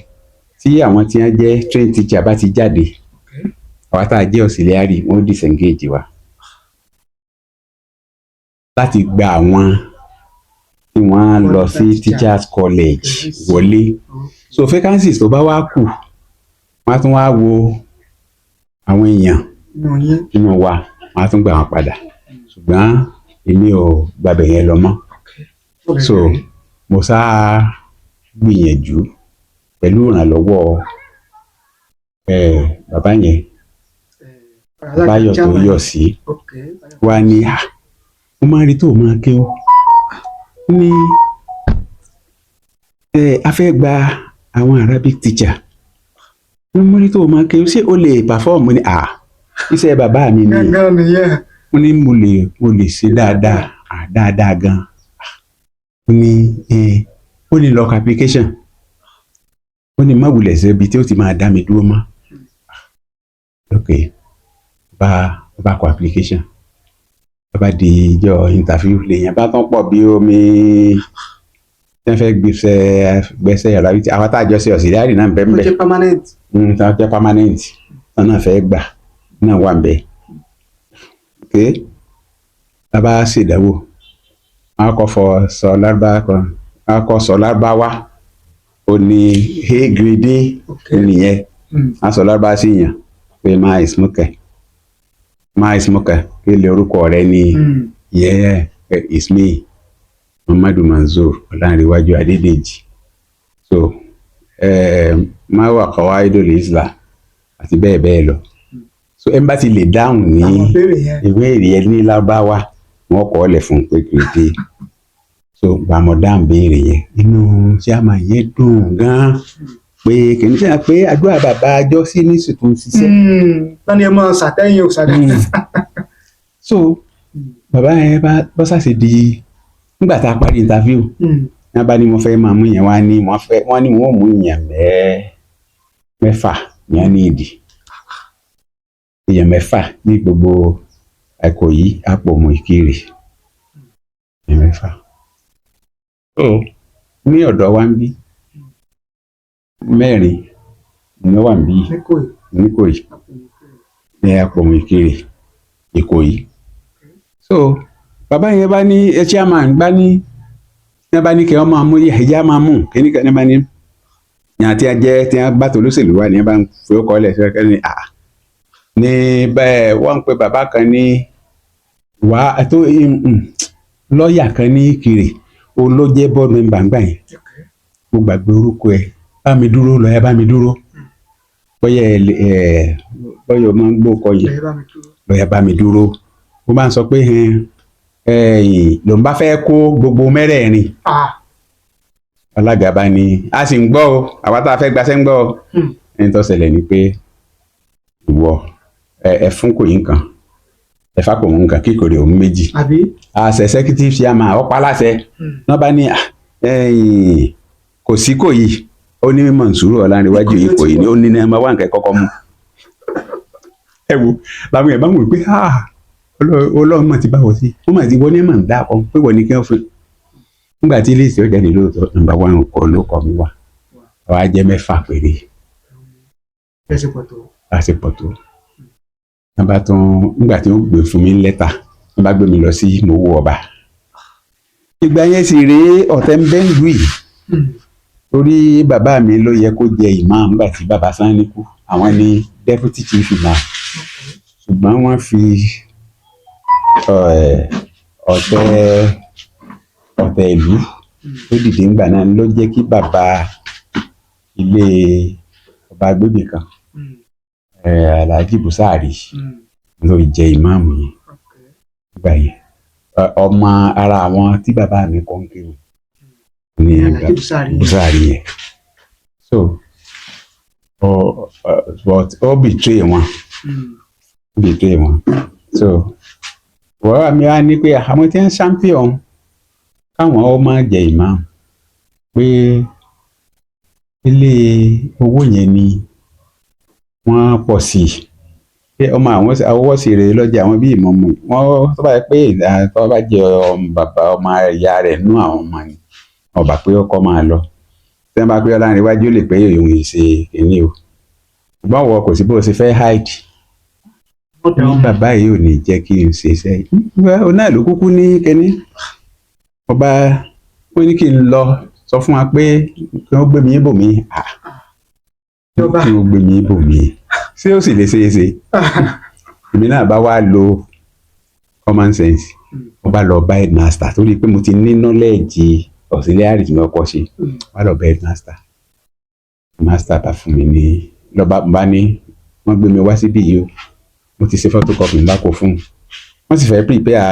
tí àwọn tí wọ́n jẹ́ train teacher bá ti jáde àwa tá a jẹ́ auxiliary wọ́n disengage wa láti gba àwọn tí wọ́n lọ sí teachers college wọlé so vacancies tó bá wá kù wọ́n á tún wá wo àwọn èèyàn nínú wa wọ́n á tún gbà wọ́n padà ṣùgbọ́n èmi ò gbàbẹ̀ yẹn lọ mọ́ so mo sáà gbìyànjú pẹ̀lú ìrànlọ́wọ́ bàbá yẹn Báyọ̀ tó yọ̀ sí wa ní mo máa rí tó máa kéwọ́ ní a fẹ́ gba àwọn Arabic teacher mo rí tó máa kéwọ́ ṣé o lè perform ní iṣẹ́ bàbá mi ni mo ní mo lè ṣe dáadáa gan ó ní lọ́ọ̀kì application ó ní má wulẹ̀ ṣe ibi tí ó ti máa dá mi dúró mọ́ ok bá kọ application bá di ìjọ interview lèèyàn bá tán pọ̀ bí omi tẹ́ fẹ́ gbèsè yàrá àwọn tá a jọ ṣe auxiliary náà bẹ́ẹ̀ bẹ́ẹ̀ tán jẹ́ permanent tán náà fẹ́ gbà náà wà bẹ́ẹ̀ ok bá ṣèdánwò wọn kọ́ sọ lárúbáwá ó ní a grade nìyẹn wọn sọ lárúbáwá sí yàn pé máa ìsmọ́kà kí lè orúkọ rẹ ní yẹ ismi Muhammadu Manzoor Ọlánrewájú Adédèjì so máa wà kọ́wá idol islam àti bẹ́ẹ̀ bẹ́ẹ̀ lọ so ẹ bá ti lè dáhùn ní ìwé ìrìẹ ní lárúbáwá wọn kọ́ ọ̀lẹ̀ fún pé grade so bàmọ̀dán béèrè yẹn inú chairman yẹn dùn gan pé kì í ṣe pé àdúrà bàbá àjọ sí ní sùtò ń ṣiṣẹ́. wọ́n ní ẹ máa ṣàtẹ́yìn òṣàdá. so bàbá yẹn bá ṣàṣe di nígbà tá a parí interview wọ́n bá ní mo fẹ́ máa mú yẹn wọ́n ní wọ́n mú yẹn mẹ́fà yẹn ní ìdí èèyàn mẹ́fà ní gbogbo ẹ̀kọ́ yìí àpò ọmọ Ìkirè èèyàn mẹ́fà. ní ọ̀dọ̀ wa ń bí mẹ́rin ni wà ń bí Níkòyí ní àpò ọmọ Ìkirè Ìkòyí. so bàbá yẹn bá ní chairman bá ní kí wọ́n máa mú ẹ̀já máa mú kíní kan ní bá ní yàn tí a jẹ́ tí a bá tó lóṣèlú wa ní a bá ń fi ó kọ́ lẹ̀ sí ọ̀kẹ́ ní bẹ́ẹ̀ wọ́n ń pe bàbá kan ní lọ́ọ̀yà kan ní Ìkirè olójẹ́ bọ́ọ̀lù gbàngbà yẹn mo gbàgbé orúkọ ẹ̀ bá mi dúró lọ́ọ̀yà bá mi dúró bọ́yá o máa ń gbó kọ yìí lọ́ọ̀yà bá mi dúró mo máa ń sọ pé ló ń bá fẹ́ kó gbogbo mẹ́rẹ̀ẹ̀rin alága bá ní a sì ń gbọ́ o àwa tá a fẹ́ gbaṣẹ́ ń gbọ́ o ẹni tó ṣẹlẹ̀ ni pé ìwọ ẹ fún kò yín kan ẹ fapò òun kan kíkòrè òun méjì as executive chairman ọ̀pá aláṣẹ náà bá ní kò sí kò yìí ó ní Mọ̀nsúrù Ọlánrewájú Ìkòyí ni ó ní nẹ́ẹ̀mọ́ wà nǹkan kọ́kọ́ mú ẹ wo làwọn yẹn bá wù pé Ọlọ́run mọ̀ ti bá wọ sí wọ́n mọ̀ ti wọ́n ní mọ̀ ń dá ọ pé wọ́n ní kí wọ́n fún nígbà tí ilé ìsìn ọjà ní lóòótọ́ nọ́mbà wà kọ́ ló kọ́ mi wà àwọn ajẹ́ mẹ́fà péré lásìpọ̀ tó nígbà tí ó gbé fún mi lẹ́tà wọ́n bá gbé mi lọ sí Mowó Ọba ìgbà yẹn sì rèé ọ̀tẹ̀ ń bẹ́ ń lù yìí torí bàbá mi ló yẹ kó jẹ imam nígbà tí bàbá Sanni kú àwọn ni deputy chief imam ṣùgbọ́n wọ́n fi ọ̀tẹ̀ ìlú tó dìde ńgbà náà ló jẹ́ kí bàbá ilé ọba agbègbè kan Alhaji Busari ló jẹ imam yìí nígbà yẹn ọmọ ara àwọn tí bàbá mi kọ́ ń kéwì ní Busari yẹn so but ó betray wọn so wọ́n mi wá ní pé àwọn tí ń champion káwọn ó máa jẹ imam pé ilé owó yẹn ni wọ́n pọ̀ sí pé ọmọ àwọn ọwọ́ sì rèé lọ́jà àwọn bíi ìmọ̀ọ́mọ́ wọ́n tó bá yẹ pé tó bá jẹ bàbá ọmọ ìyá rẹ̀ nú àwọn ọmọ ni ọba pé ọkọ máa lọ tí wọ́n bá pé Ọlánrewájú lè pé òun ìṣe kìíní o ṣùgbọ́n wọ́n kò sí bó ṣe fẹ́ hide ní bàbá yìí ò ní jẹ́ kí n ṣe iṣẹ́ yìí ọ náà ló kúkú ní kínní ọba wọ́n ní kí n lọ sọ fún wa pé kí wọ́n gbé mi bò mí kí wọ́n gbé mi bò mí ṣé ó sì lè ṣe é ṣe èmi náà bá wá lo common sense mo bá lọ bá headmaster torí pé mo ti ní knowledge auxiliary tí mo kọ́ ṣe wá lọ bá headmaster bá fún mi ní lọ́ba bá ní wọ́n gbé mi wá síbí yìí o mo ti ṣe photocopy bá kó fún wọ́n sì fẹ́ prepare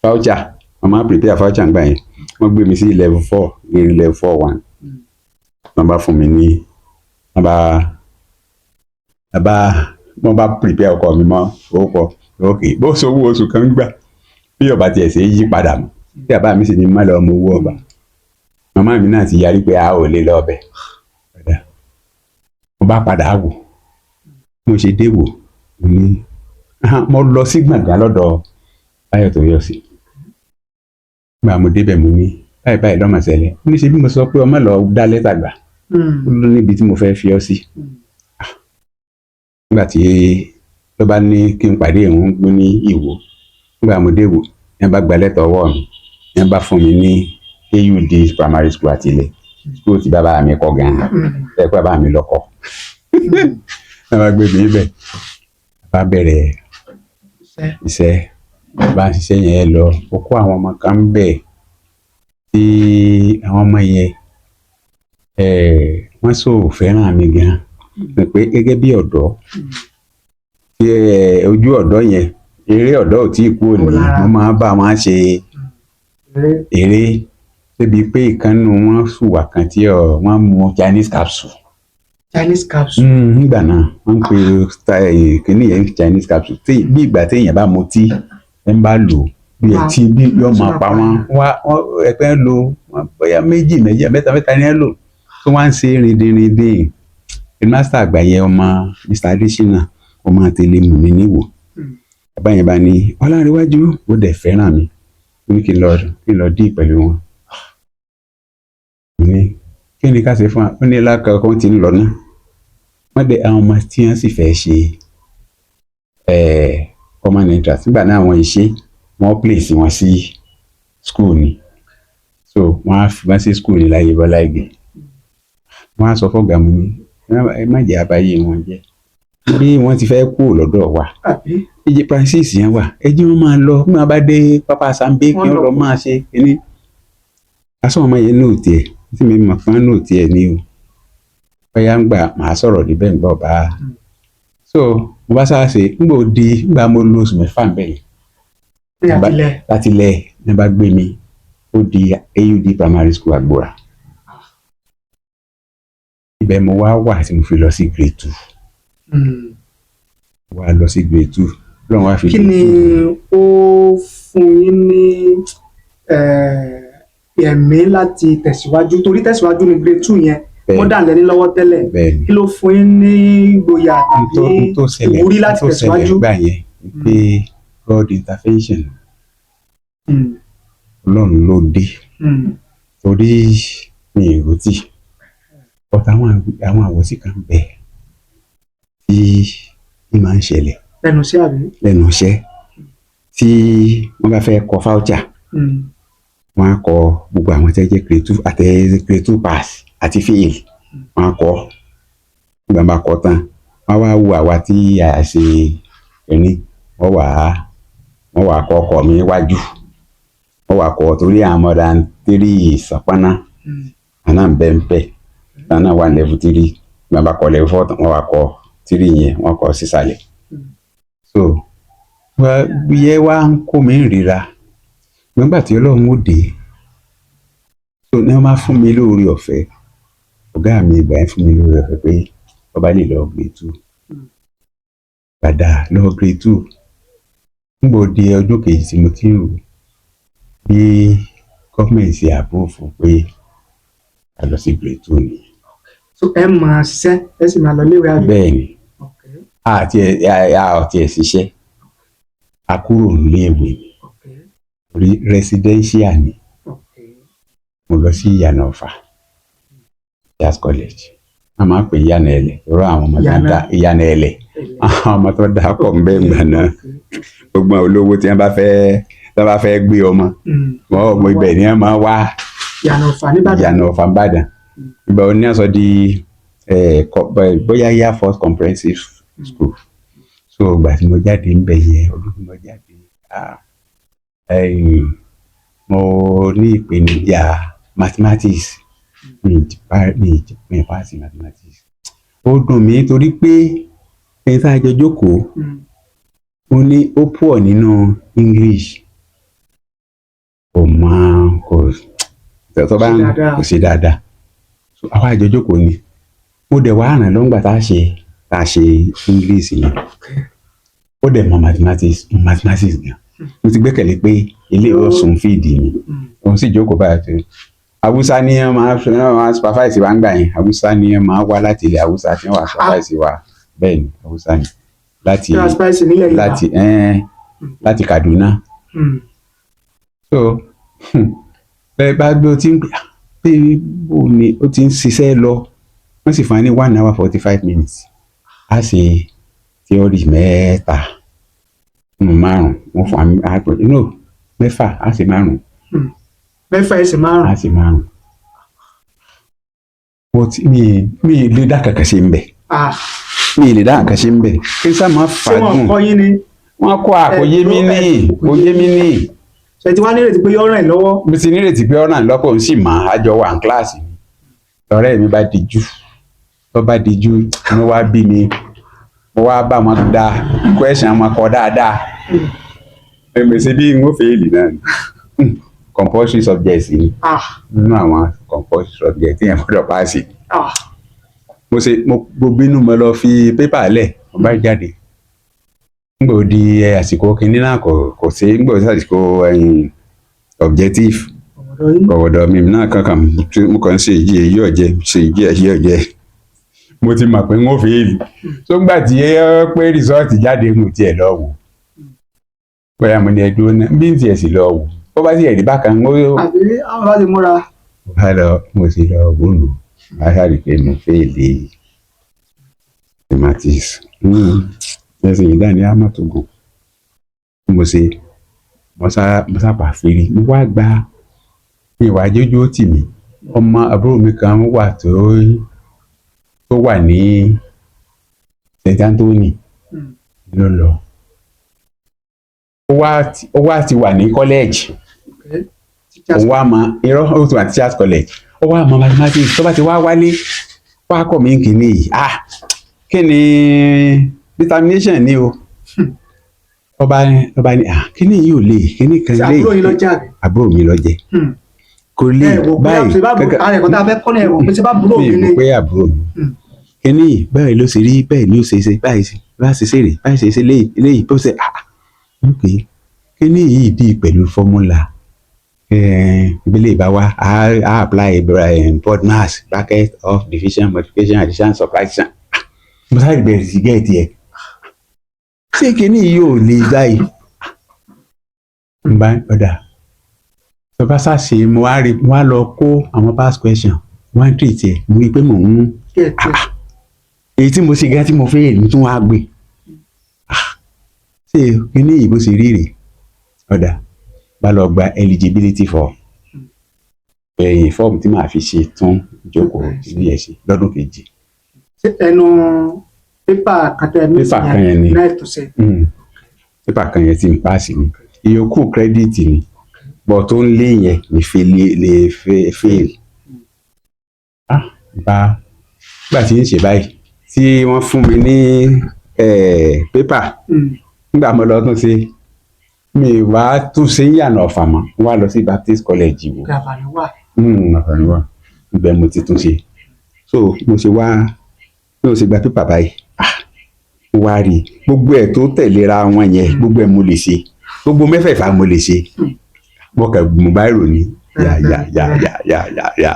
voucher wọ́n máa prepare voucher gbà yẹn wọ́n gbé mi sí level 4 ní level 4-1 wọ́n bá fún mi ní wọ́n bá prepare ọkọ mi mọ́ orúkọ ok bó so owó oṣù kan gbà bí ọba tiẹ̀ ṣe yí padà mọ́ tí bàbá mi sì ní má lọ mọ owó ọba màmá mi náà ti yarí pé a ò lè lọ ọbẹ̀ mo bá padà wò mo ṣe dé wò ní mo lọ sí gbọ̀ngàn lọ́dọ̀ Báyọ̀ tó yọ sí gbà mo débẹ̀ mo ní báyìí lọ́mọ ṣẹlẹ̀ ó ní ṣe bí mo sọ pé ọmọ lọ dá lẹ́tà gbà ó ló níbi tí mo fẹ́ fi ọ́ sí nígbà tí ló bá ní kí n pàdé ìhun gbé ní Ìwó nígbà mo dé Ìwó yẹn bá gba lẹ́tà ọwọ́ mi yẹn bá fún mi ní AUD primary school àtìlẹ̀ school tí bàbá mi kọ́ gan-an ẹ̀ pé bàbá mi lọ́kọ́ ẹ bá gbé mi bẹ̀ bá bẹ̀rẹ̀ iṣẹ́ bá ń ṣiṣẹ́ yẹn lọ ó kó àwọn ọmọ kan bẹ̀ tí àwọn ọmọ yẹn wọ́n sọ fẹ́ràn mi gan pé gẹ́gẹ́ bí ọ̀dọ́ tí ojú ọ̀dọ́ yẹn eré ọ̀dọ́ ò tí ì kú òní wọ́n máa bá wọn ṣe eré débi pé ìkànnì wọn ṣùwà kan tí wọ́n mú Chinese capsule. Nígbà náà wọ́n ń pe kìnìún yẹn Chinese capsule bí ìgbà téèyàn bá mutí ẹ ń bá lò bí ẹtí bí yóò máa pa wọ́n ẹgbẹ́ lo bóyá méjì mẹ́ta ní ẹ lò tó wá ń ṣe rìndìnrìndìn headmaster àgbà yẹn ọmọ Mr. Adesina ọmọ àtẹlẹ mú mi níwò bàbá yẹn bá ní Ọlánrewájú ó dẹ̀ fẹ́ràn mi ó ní kí n lọ dí pẹ̀lú wọn ní kí ni ká ṣe fún wa ó ní lákàkọ́ tí ń lọ náà wọ́n dẹ̀ àwọn ọmọ tí wọ́n sì fẹ́ ṣe common entrance nígbà náà àwọn ìṣe wọ́n place wọn sí school ni so wọ́n á fi wọ́n sí school ní láyé Bọ́lá Ìgè wọ́n á sọ fọ́gà mu ní ẹ má jẹ́ àbáyé wọn jẹ́ bí wọ́n ti fẹ́ kú lọ́dọ̀ wa ìjẹ Francis yẹn wà ẹ jẹ́ wọ́n máa lọ bí wọ́n bá dé pápá Sambe kí wọ́n lọ máa ṣe kíní aṣọ ọmọ yẹn náà tiẹ̀ tí mi mọ̀ fún náà tiẹ̀ ní o bóyá ń gbà máa sọ̀rọ̀ níbẹ̀ ń gbọ́ bá so mo bá sáà ṣe nígbà mo lo oṣù mẹ́fà ń bẹ̀ yẹn láti lẹ̀ ní bá gbé mi ó di AUD primary school Agbora ibẹ̀ mo wà tí mo fi lọ sí grade 2 wá lọ sí grade 2 lọ́wọ́ wá fi. kí ni ó fún yín ní ẹ̀mí láti tẹ̀síwájú torí tẹ̀síwájú ní grade 2 yẹn wọ́n dà lẹ́ni lọ́wọ́ tẹ́lẹ̀ kí ló fún yín ní ìgboyà tàbí ìwúrí láti tẹ̀síwájú. tó ṣẹlẹ̀ gbà yẹn pé God intervention Ọlọ́run ló dé torí mi ì rotí ọ̀tá àwọn àwòsí kan bẹ̀ tí máa ń ṣẹlẹ̀ lẹ́nu iṣẹ́ tí wọ́n bá fẹ́ kọ fáúchà wọ́n á kọ gbogbo àwọn tí wọ́n jẹ́ grade 2 àti grade 2 pass àti fail wọ́n á kọ nígbà bá kọ tán wọ́n wá wo àwa tí a ṣe ẹni wọ́n wà kọ ọkọ mi wájú wọ́n wà kọ torí àwọn more than 3 sọpọ́nà àná bẹ́ẹ̀ àná wà level 3 nígbà bá kọ level 4 wọ́n wà kọ 3 yẹn wọ́n kọ sísàlẹ̀ so yẹ wá ń kó mi ríra nígbà tí Ọlọ́run ó dé so ní wọ́n máa fún mi lóore ọ̀fẹ́ ọ̀gá mi ìgbà yẹn fún mi lóore ọ̀fẹ́ pé ọba lè lọ grade 2 padà lọ grade 2 nígbà òde ọdún kejì tí mo ti ń rò bí gọ́ọ̀mẹ̀ntì ṣe àpòfò pé a lọ sí grade 2 ni. so ẹ máa ṣiṣẹ́ ẹ sì máa lọ léwé àgbẹ̀. bẹ́ẹ̀ ni àti ẹ̀ ṣiṣẹ́ a kúrò níléèwé rí residential ni mo lọ sí Ìyànà Ọ̀fà Jazz College a máa ń pè Ìyànà Ẹlẹ̀ rọ àwọn ọmọ tó dá Ìyànà Ẹlẹ̀ àwọn ọmọ tó dá pọ̀ ń bẹ́ẹ̀ gbà náà gbogbo olówó tí wọ́n bá fẹ́ gbé ọmọ wọn ọmọ ibẹ̀ ni wọ́n máa wá Ìyànà Ọ̀fà nìbàdàn Ìyànà Ọ̀fà nìbàdàn ìgbà wo ni wọ́n sọ di bóyá Air Force Comprehensive School so ìgbà tí mo jáde ń bẹ̀ yẹn ọdún tí mo jáde mo ní ìpèníjà mathematics mi pass mathematics ó dùn mí torí pé ẹni tá a jọ jókòó ó ní ó pọ̀ nínú English kò tó bá ń kò sí dáadáa so àwọn àjọ jókòó ni mo dẹ̀ wá ràn lọ́ngbà tá a ṣe English yẹn ó dẹ̀ mọ mathematics gan mo ti gbẹ́kẹ̀lé pé ilé ọ̀sùn fìdí mi òun sì jókòó báyìí tó Haúsá ní ẹ máa supervise wa ń gbà yẹn Haúsá ní ẹ máa wá láti ilẹ̀ Haúsá tí wọ́n wá supervise wa bẹ́ẹ̀ ni Haúsá ni láti Kaduna so bẹ́ẹ̀ bá gbé o ti ń pè bó ni ó ti ń ṣiṣẹ́ lọ wọ́n sì fún wa ní 1 hour 45 minutes a ṣe theory mẹ́ta márùn-ún wọ́n fún wa mẹ́fà a ṣe márùn-ún. mẹ́fà ẹsẹ̀ márùn-ún. a ṣe márùn-ún. mi lè dá kankan ṣe ń bẹ̀. mi lè dá kankan ṣe ń bẹ̀. kí n sá máa fàágùn. ṣé wọn kọ́ yín ni. wọ́n kọ́ àkóyé mi ní òye mi ní. ṣe ti wá nírètí pé yọ ràn yín lọ́wọ́. mo ti nírètí pé ọ̀ràn lọ́pọ̀ ń sì máa àjọ wà ní kíláàsì mi. ọ̀rẹ́ mi bá dijú tó bá dijú mo wá bí mi mo wá bá wọn dá question wọn kọ dáadáa èmèsì bí n ó fèèlì náà ni compulsory subjects ni nínú àwọn compulsory subjects tí yẹn gbọ́dọ̀ paasi mo bínú mo lọ fi pépà lẹ̀ mo bá jáde nígbà di àsìkò kínní náà kò sí nígbà tí àsìkò objective ọ̀wọ̀dọ̀ mi náà kankan mo kàn ń ṣe èyí ọ̀jẹ̀ mo ti mọ̀ pé n ó fèèlì tó gbà tí pé rìsọ́ọ̀tì jáde mo tiẹ̀ lọ wò bóyá mo ní ẹdúró náà bí n tiẹ̀ sì lọ wò bó bá sì ẹ̀rí bákan ń gbóyò. àbí àwọn bá ti múra. mo sì lọ wòlò aṣáájú pé mo fèèlì mathematics ẹsẹ̀ yìí dání amọ̀tògùn mo sábà fèrè mo wá gba ìwà jójó tì mí ọmọ àbúrò mi kan wà tó wà ní St. Anthony ló lọ ó wá ti wà ní college ó wá mọ irọ́ ó ti wà ní Teachers College ó wá mọ mathematics tó bá ti wá wálé wá kọ́ mi kìíní yìí kí ni determination ni o ọba ní kíní yìí ò lè kíní kan lè àbúrò mi lọ jẹ kò lè báyìí mi pé àbúrò mi kíní báyìí ló ṣe rí bẹ́ẹ̀ ni ó ṣe báyìí bá ṣe ṣe rè báyìí ṣe léyìí bó ṣe ok kíní yìí bí pẹ̀lú fọ́múlà ìbílẹ̀ ìbáwá a apply broad mass bracket of division multiplication addition subtraction mo sáré bẹ̀rẹ̀ sí gẹ́ẹ̀tì ẹ̀ ṣé kíní yìí ò lè báyìí n bá ọ̀dà tó bá ṣàṣe mo wá lọ kó àwọn past question wọ́n ń treat ẹ̀ mo rí i pé mò ń èyí tí mo ṣe gá tí mo fẹ́ èmi tún wá gbé ṣé kíní yìí bó ṣe rí rèé ọ̀dà bá lọ gba eligibility for ẹ̀yìn fọ́ọ̀mù tí màá fi ṣe tún ìjókòó ní ẹ̀ ṣe lọ́dún kejì. ẹnu pépà academic Pépà kan yẹn ni. náà tó ṣe. Pépà kan yẹn tí n páàsì ni ìyókù kírẹ́díìtì ni bọ̀ tó ń lé yẹn lè fail. Bá gbà tí ń ṣe báyìí tí wọ́n fún mi ní pépà nígbà mo lọ tún ṣe mi wá tún ṣe ń yànà ọ̀fà mọ́ wá lọ sí Baptist College wò. Àǹfààní wà ibẹ̀ mo ti tún ṣe so mo ṣe gba pépà báyìí mo wá rí gbogbo ẹ̀ tó tẹ̀léra wọn yẹn gbogbo ẹ̀ mo lè ṣe gbogbo mẹ́fẹ̀ẹ̀fà mo lè ṣe mo kàn mú báyìí rò ní yà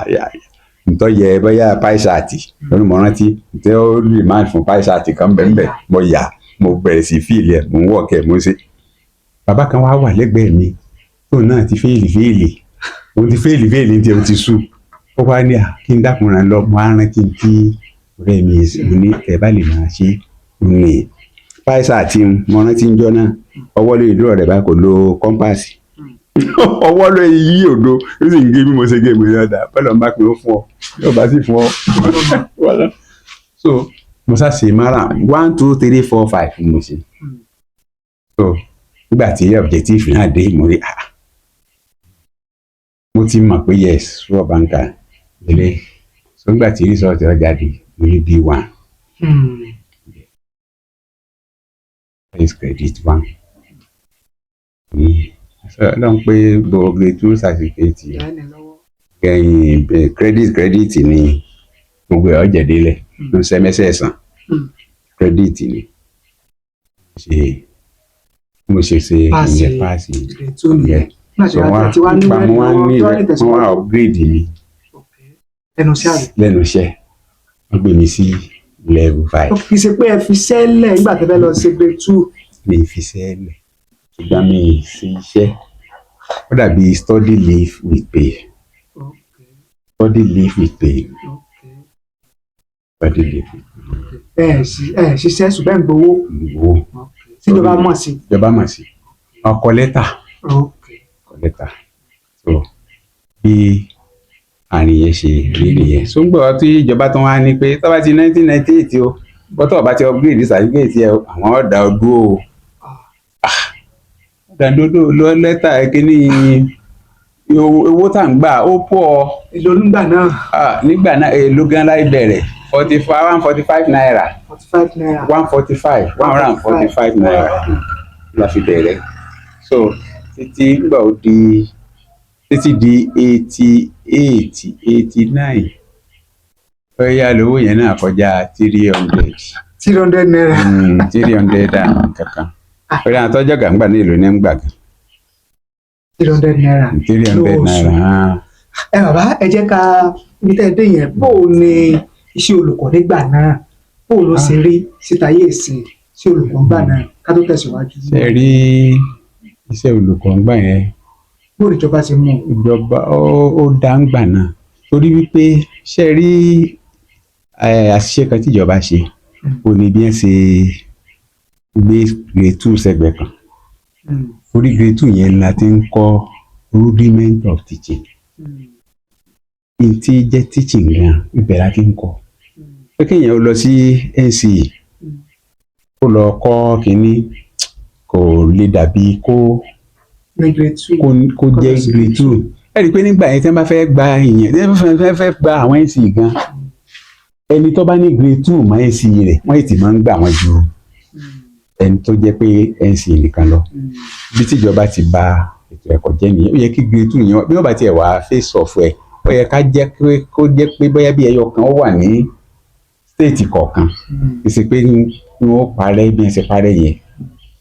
ntọ́ yẹ bóyá páísàtì lónìí mo rántí ntẹ́ ó rìmáàd fún páísàtì kan bẹ́ẹ̀ mo yà mo bẹ̀rẹ̀ sí fíìlì ẹ̀ mo ń wọ̀ kẹ́ mo ṣe. Bàbá kan wá wà lẹ́gbẹ̀ẹ́ mi tóun náà ti fẹ́ẹ̀lì òun ti fẹ́ẹ̀lì ní tiẹ̀ ó ti sú ó wá ní kí n dákùnrin lọ mo á rántí kí ọ̀rẹ́ mi mo ní ẹ̀ bá lè máa ṣe ní páísàtì mo rántí ń jọ náà ọwọ́ lórí ìdúró rẹ̀ báyìí kò lo kọ́mpáàsì ọwọ́ ló yí òdo ó sì ń gé bí mo ṣe gé mi lọ́dà pẹ́lú ọmọ pé ó fún ọ yóò bá sì fún ọ. So mo ṣàṣe mara 1 2 3 4 5 mo ṣe. So nígbà tí objective náà dé mo rí mo ti mọ̀ pé yes sure banker lélẹ̀ so nígbà tí result ọ jáde mo ní B1 first credit 1 lọ́n pé gbogbo grade 2 certificate kẹ́yìn credit ni gbogbo ẹ̀ ọ̀jẹ̀délẹ̀ ló ń sẹ́mẹ́sẹ̀ sàn credit ni mo ṣe ìyẹn páàsì yẹn so wọ́n wá upgrade mi lẹ́nu iṣẹ́ wọ́n gbé mi sí level 5. kì í ṣe pé ẹ fi sẹ́lẹ̀ nígbà tẹ́ fẹ́ lọ ṣe grade 2. mi fi sẹ́lẹ̀ ṣùgbọ́n mi ṣe iṣẹ́ ó dàbí study leave with pay. Study leave with pay. Study leave with pay. Ṣiṣẹ́ ṣùgbọ́n ń gbowó. Tíjọba mọ̀ sí. Ìjọba mọ̀ sí. Ọkọ lẹ́tà. Ọkọ lẹ́tà. So bí àárín yẹn ṣe rí nìyẹn. So ń gbọ́ tí ìjọba tó wá ní pé tó bá ti 1998 o bọ́tọ̀ bá ti upgrade certificate yẹ àwọn ọ̀dà ọdún o. Dandodo lọ lẹ́tà kínní owó tá ń gbà ó pọ̀. Èlò nígbà náà. Nígbà náà èlò gan láì bẹ̀rẹ̀ 145 naira. 45 naira. 145 naira la fi bẹ̀rẹ̀. So títí nígbà ó di 88 89 bóyá lówó yẹn náà kọjá 300. 300 naira. 300 kankan. Pẹ̀lú àwọn tọ́jọ́ gàǹgbà ní ìlú ní ń gbà gan. 300 naira. 300 naira. Bàbá ẹ jẹ́ ká ibi tẹ́ ẹ dé yẹn bó o ní iṣẹ́ olùkọ́ nígbà náà bó o ló ṣe rí síta yé ìsìn sí olùkọ́ ńgbà náà ká tó tẹ̀síwájú. Ṣé rí iṣẹ́ olùkọ́ ńgbà yẹn. Bó o ìjọba ṣe mú. Ìjọba ó dá ńgbà náà torí wípé ṣé rí àṣìṣe kan tíjọba ṣe ó ní bí wọ́n ṣe gbé grade 2 sẹ́gbẹ̀ẹ́ kan orí grade 2 yẹn la ti ń kọ́ rudiment of teaching n tí jẹ́ teaching gan ibẹ̀ la ti ń kọ́ pé kéèyàn ó lọ sí NCE kó lọ kọ́ kínní kò lè dàbí kó jẹ́ grade 2 ẹ rí i pé nígbà yẹn tí wọ́n bá fẹ́ gba ìyẹn tí wọ́n fẹ́ gba àwọn NCE gan ẹni tó bá ní grade 2 mọ́ NCE rẹ̀ wọ́n ti máa ń gbà wọ́n ju ẹni tó jẹ́ pé NCE nìkan lọ bí tíjọba ti bà ètò ẹ̀kọ́ jẹ́ nìyẹn ó yẹ kí grade 2 yẹn bí wọ́n bá tiẹ̀ wá face off ẹ̀ ó yẹ ká jẹ́ kó jẹ́ pé bóyá bí ẹyọ kan ó wà ní state kọ̀ọ̀kan ìsìn pé wọ́n parẹ́ bí wọ́n ṣe parẹ́ yẹn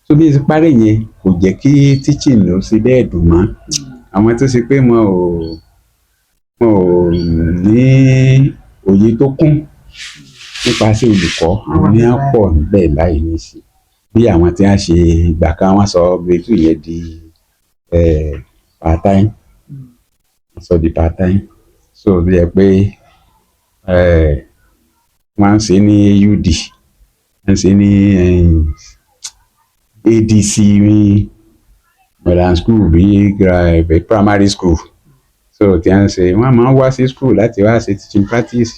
tó bí wọ́n ṣe parẹ́ yẹn kò jẹ́ kí teaching ló ṣe bẹ́ẹ̀ dùn mọ́ àwọn tó ṣe pé wọn ò ní òye tó kún nípasẹ̀ olùkọ́ àwọn ní á pọ̀ níbẹ̀ báyìí nísìnyí bí àwọn tí wọ́n ṣe ìgbà kan wọ́n sọ grade 2 yẹn di part time sọ di part time so bí ẹ pé wọ́n ń ṣe ní UD wọ́n ń ṣe ní ADC modern school bí primary school so tí a ń ṣe wọ́n máa ń wá sí school láti wá ṣe teaching practice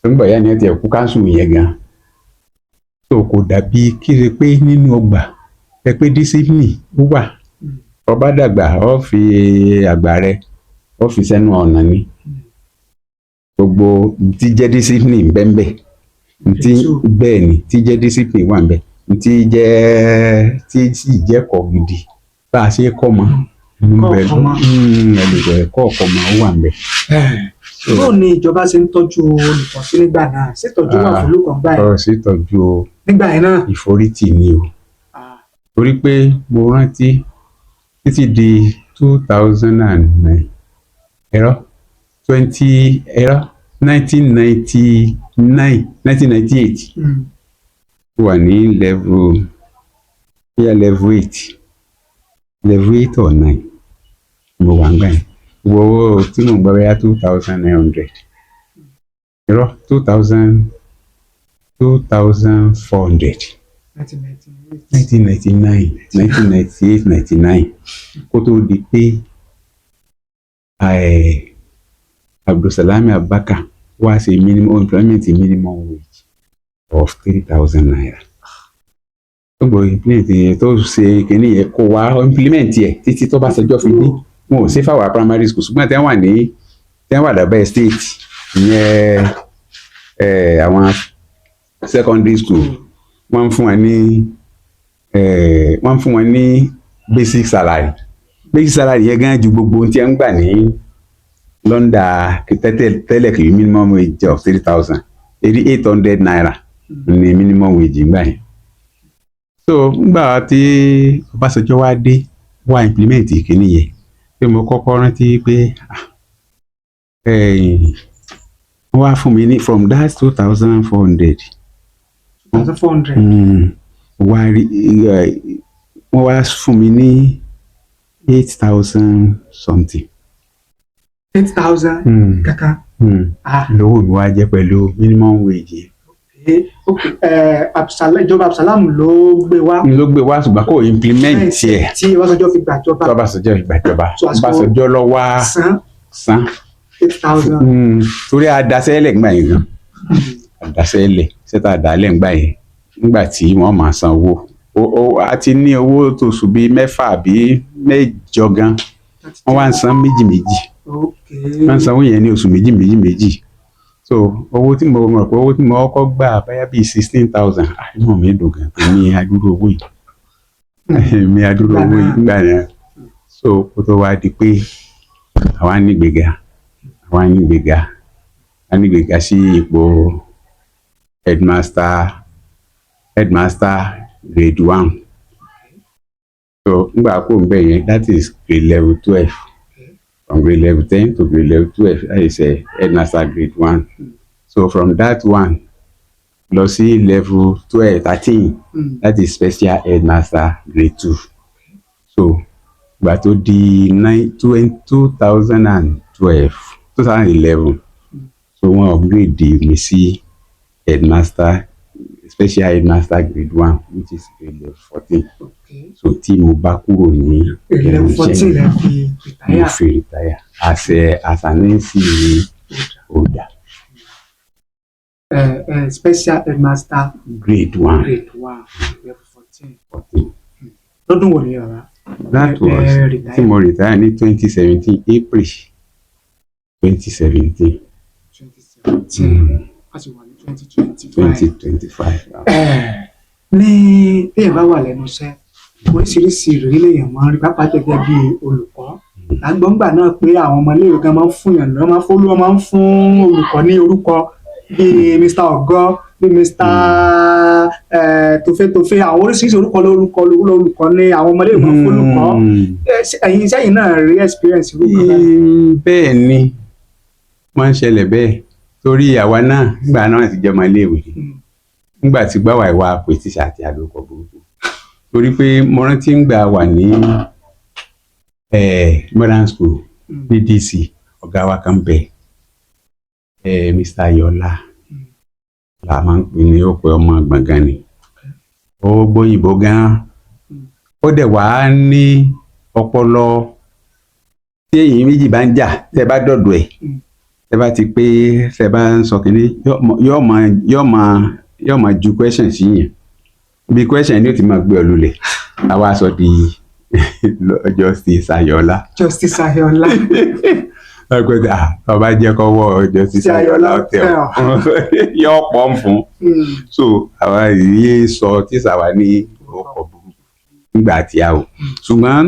tó ń bọ̀ yá ni ẹ ti ẹ̀kú káńsù yẹn gan so kò dàbí kíre pé nínú ọgbà ẹ pé discipline ó wà ọba dàgbà ọ fi àgbà rẹ ọ fi sẹ́nu ọ̀nà ni gbogbo tí jẹ́ discipline bẹ́ẹ̀ tí bẹ́ẹ̀ ni tí jẹ́ discipline wà bẹ́ẹ̀ tí jẹ́ tí sì jẹ́ ẹ̀kọ́ gidi bá a ṣe kọ́ mọ́ ẹlòmíràn ẹ̀kọ́ ọ̀kọ́ mọ́ ó wà bẹ́ẹ̀. báwo ni ìjọba ṣe ń tọ́jú olùkọ́ sí nígbà náà ṣètọ́jú wà fún olùkọ́ gbà yẹn. ṣètọ́jú nígbà yẹn náà. ìforítì ni o torí pé mo rántí títí di 2009 1998 wà ní level 8 or 9 mo wà ń gbà yẹn owó tí mo gbọ́ bẹ́yà 2,900 2,400 1999 1998 99 kó tó di pé Abdulsalami Abubakar wá ṣe minimum wage of 3,000 naira. gbogbo implement tó ṣe kínní yẹn kó wá implement yẹ títí tó bá ṣẹjọ́ fi dé wọn ò ṣe fáwọn primary school ṣùgbọ́n tí wọ́n wà lábẹ́ state ìyẹn àwọn secondary school wọ́n fún wọn ní basic salary yẹn gan ju gbogbo ohun tí wọ́n ń gbà ní London tẹ́lẹ̀ kì í minimum wage of 3,000 800 naira ní minimum wage gbà yẹn. so nígbà tí Ọbásanjọ́ wá dé wá implement ìkíní yẹn pé mo kọ́kọ́ rántí pé wọ́n wá fún mi ní from that 2,400 wọ́n wá fún mi ní 8,000 something. 8,000 kàkà. lówó mi wá jẹ́ pẹ̀lú minimum wage. ìjọba Abdulsalam ló gbé wá. ṣùgbọ́n kò implement ẹ̀. tí Ọbásanjọ́ fi gbàjọba. Ọbásanjọ́ lọ wá san 8,000. torí adasẹ́lẹ̀ gbà yẹn gan adasẹ́lẹ̀ ṣẹ́ta àdálẹ̀ gbà yẹn nígbà tí wọ́n máa san owó a ti ní owó tó sùn bíi 6 àbí 8 gan wọ́n wá ń san méjì wọ́n ń sanwó yẹn ní oṣù méjì so owó tí mo mọ̀ pé owó tí mo kọ́kọ́ gbà báyà bíi 16,000 inú mi dùn gan pé ní adúrú owó yìí gbà yẹn so kó tó wá di pé àwa nígbèga sí ipò headmaster grade 1 so nígbà kó ń bẹ̀ yẹn that is grade level 12 from grade level 10 to grade level 12 that is headmaster grade 1 so from that one lọ sí level 13 that is special headmaster grade 2 so ìgbà tó di 2011 so wọ́n upgrade mi sí special headmaster grade 1 which is grade level 14 so tí mo bá kúrò ní level 14 mo fi retire as an NC holder. Special headmaster grade 1 level 14. lọ́dún wo ni yàrá. that was tí mo retire ní 2017 April 2017. a sì wà ní 2025. ní téèyàn bá wà lẹ́nu iṣẹ́ oríṣiríṣi ìrírí lèèyàn máa ń rí pápá gẹ́gẹ́ bí olùkọ́ lágbọ́ngbà náà pé àwọn ọmọléèwé kan máa ń fún yàn lọ́wọ́ máa ń fún olùkọ́ ní orúkọ bíi Mr. Ogo bíi Mr. Tofetofe àwọn oríṣiríṣi orúkọ lórúkọ ní àwọn ọmọléèwé máa ń fún olùkọ́ ẹ̀yin sẹ́yìn náà rí experience orúkọ báyìí. bẹ́ẹ̀ ni wọ́n ń ṣẹlẹ̀ bẹ́ẹ̀ torí àwa náà nígbà náà ti jẹ́ ọmọléèwé nígbà tí gbàwà ìwà pé tíṣà àti àlòkọ burúkú torí pé mo rántí ń gbà wà ní modern school ní DC ọ̀gá wa kan bẹ̀ Mr. Ayọ̀lá la máa ń pè ní òpè ọmọ gbọ̀ngàn ni ó gbóyìnbó gan ó dẹ̀ wá ní ọpọlọ tí èyí méjì bá ń jà tẹ́ bá dọ̀dọ̀ ẹ̀ tẹ́ bá ti pé tẹ́ bá ń sọ kínní yóò máa ju question sí yẹn bí question ni ó ti máa gbé ọ lulẹ̀ àwa sọ di Justice Ayọ̀ọ́lá. Justice Ayọ̀ọ́lá. ọgbẹ́dà ọba jẹ́ kọ́wọ́ Justice Ayọ̀ọ́lá ọ̀tẹ̀ yóò pọ̀ fún so àwa yìí sọ tíṣà wa ní ọkọ̀ burúkú nígbà tí a ò ṣùgbọ́n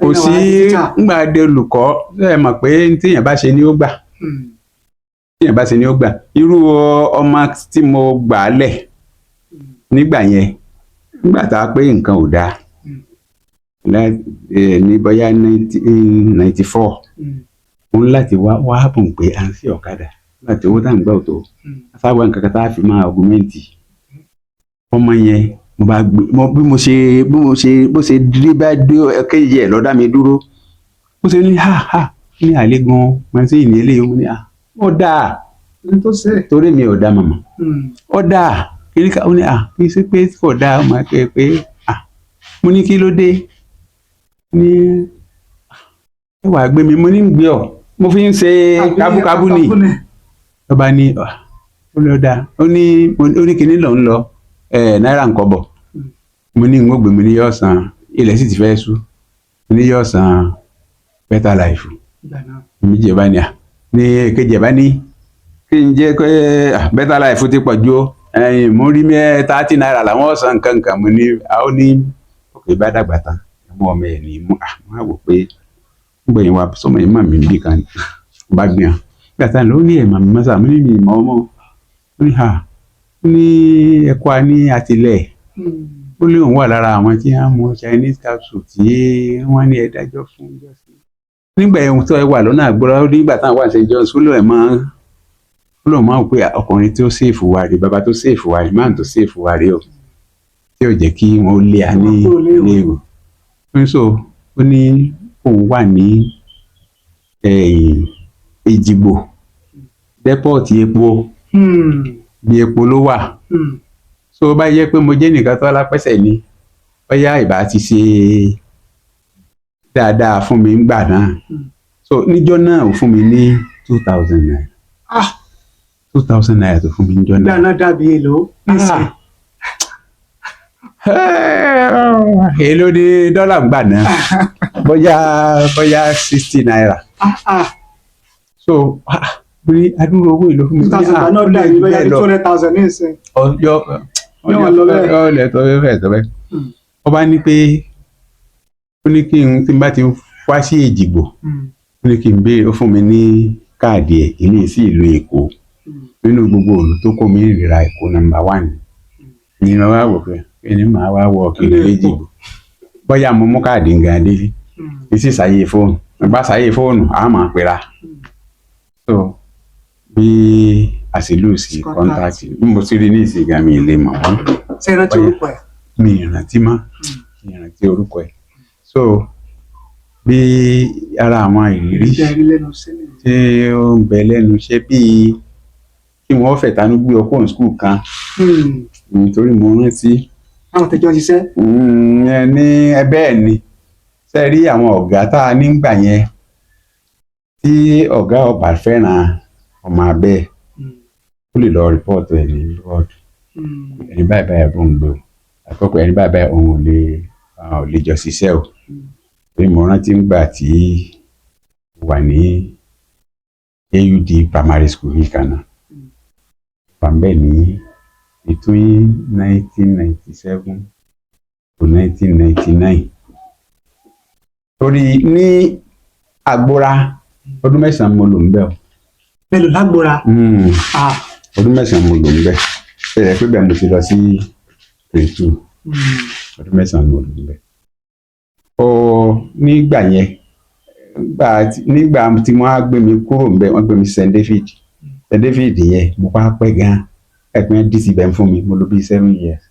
kò sí nígbà dé olùkọ́ ẹ mọ̀ pé tíyẹn bá ṣe ni ó gbà tíyẹn bá ṣe ni ó gbà irú ọmọ tí mo gbà á lẹ̀ nígbà yẹn nígbà tá a pé nǹkan ò dáa ní bóyá 1994 òun láti wá bùn pé à ń sí ọ̀kadà láti owó tá à ń gbà tó sáwọn nǹkan kan tá a fi máa ọgùmẹ́ǹtì ọmọ yẹn bí mo ṣe dé bá dé kéjì ẹ̀ lọ́dá mi dúró ó ṣe ní ní àlégan màsíìnì eléyìí ó ní ó dáa torí mi ò dá màmá ó dáa kí ní ká ó ní kí sí pé kò dáa ó máa kẹ́ pé mo ní kí ló dé ní ẹ wàá gbé mi mo ní gbé ọ mo fi ń ṣe kábúkábú ni ọba ní ó lọ dáa ó ní kíní lọ ń lọ náírà ń kọ́bọ̀ mo ní ń gbé mi ní yóò san ilẹ̀ sì ti fẹ́ sú mo ní yóò san better life méjì ẹ̀ bá ní ní èkejì ẹ̀ bá ní kí n jẹ́ pé better life ti pọ̀ ju mo rí 30 náírà làwọn san nǹkan mo ní ó ní òkè bá dàgbà tán ẹ̀mú ọmọ ẹ̀ ní mú àwọn àwò pé gbẹ̀yìn wa sọmọ yìí mà mí bí kan bá gbìyàn gbàtà ló ní ẹ̀mà mi mọ́sà mo ní mi ìmọ̀ ọmọ ó ní ẹ̀kọ́ a ní àtìlẹ̀ ó lé òun wà lára àwọn tí wọ́n mú Chinese capsule tí wọ́n ní ẹ̀dájọ́ fún jọ́sìn nígbà ẹ̀hún tó ẹ wà lọ́nà àgbọ̀rọ̀ nígbà táwọn wà St. John's ó lóun máa ń pè ọkùnrin tí ó ṣèfù wa rí bàbá tó ṣèfù wa rí máà tó ṣèfù wa rí o tí ò jẹ́ kí wọ́n lé a ní ilé ìwò so ó ní òun wà ní Èjìgbò dẹ́pọ̀tì epo bí epo ló wà so bá yẹ pé mo jẹ́ nìkan tó lápẹ́sẹ̀ ni bóyá ìbá ti ṣe dáadáa fún mi ńgbà náà so níjọ́ náà ò fún mi ní 2000 naira 2000 naira tó fún mi níjọ́ náà. dáná dàbí èlò nísìnyí. èlò ní dọ́là ń gbà náà bóyá 60 naira. So bí adúrò owó ìlú fún mi. 2000 náà dàbí bóyá 200,000 ní ìsìn. ọ̀lẹ́ tó fẹ́ tó bẹ́ẹ̀. ọba ní pé ó ní kí n tí n bá ti wá sí Èjìgbò ó ní kí n béèrè ó fún mi ní káàdì ẹ̀ kí ní sí ìlú Èkó nínú gbogbo òòlù tó kó mi ìrìnra Èkó nọ́mbà 1 ní wọ́n wá wò pé ẹni máa wá wọ kiri Èjìgbò bóyá mo mú káàdì nǹkan délé èsì ṣàyè fóònù bá ṣàyè fóònù á máa pera so bí a sì lù sí kọ́ńtàkì bí mo ti rí ní ìsìnkà mi lè mọ̀ wọ́n. ṣé ìrántí orúkọ ẹ̀. mi ìrántí mọ́ ìrántí orúkọ ẹ̀ so bí ara àwọn ìrírí tí ó ń bẹ lẹ́nu iṣẹ́ bíi kí wọ́n fẹ̀tánú gbé ọkọ̀ ní skul kan nítorí mo rántí. àwọn tẹjọ ṣiṣẹ́. ní bẹ́ẹ̀ ni ṣe rí àwọn ọ̀gá tá a nígbà yẹn tí ọ̀gá ọba fẹ́ràn ọmọ abẹ́ ó lè lọ rìpọ́ọ̀tù ẹ̀ ní bọ́ọ̀dù ẹni báyìí báyìí bó ń gbé o àkọ́kọ́ ẹni báyìí báyìí òun ò lè jọ ṣiṣẹ́ o pé mo rántí ńgbà tí wà ní AUD primary school yìí kan náà wà ń bẹ̀ ní between 1997 to 1999 torí ní Agbora ọdún 9 mo lò ń bẹ̀ o. mélòó lágbóra. ọdún 9 mo lò ń bẹ̀ bẹ̀rẹ̀ pé bẹ́ẹ̀ mo ti lọ sí grade 2 ọdún 9 mo lò ń bẹ̀. nígbà yẹn nígbà tí wọ́n á gbé mi kúrò ń bẹ̀ wọ́n gbé mi sí St. David yẹn mo wá pẹ́ gan-an ẹ̀pẹ́ dc bẹ́ẹ̀ fún mi mo lò bíi 7 years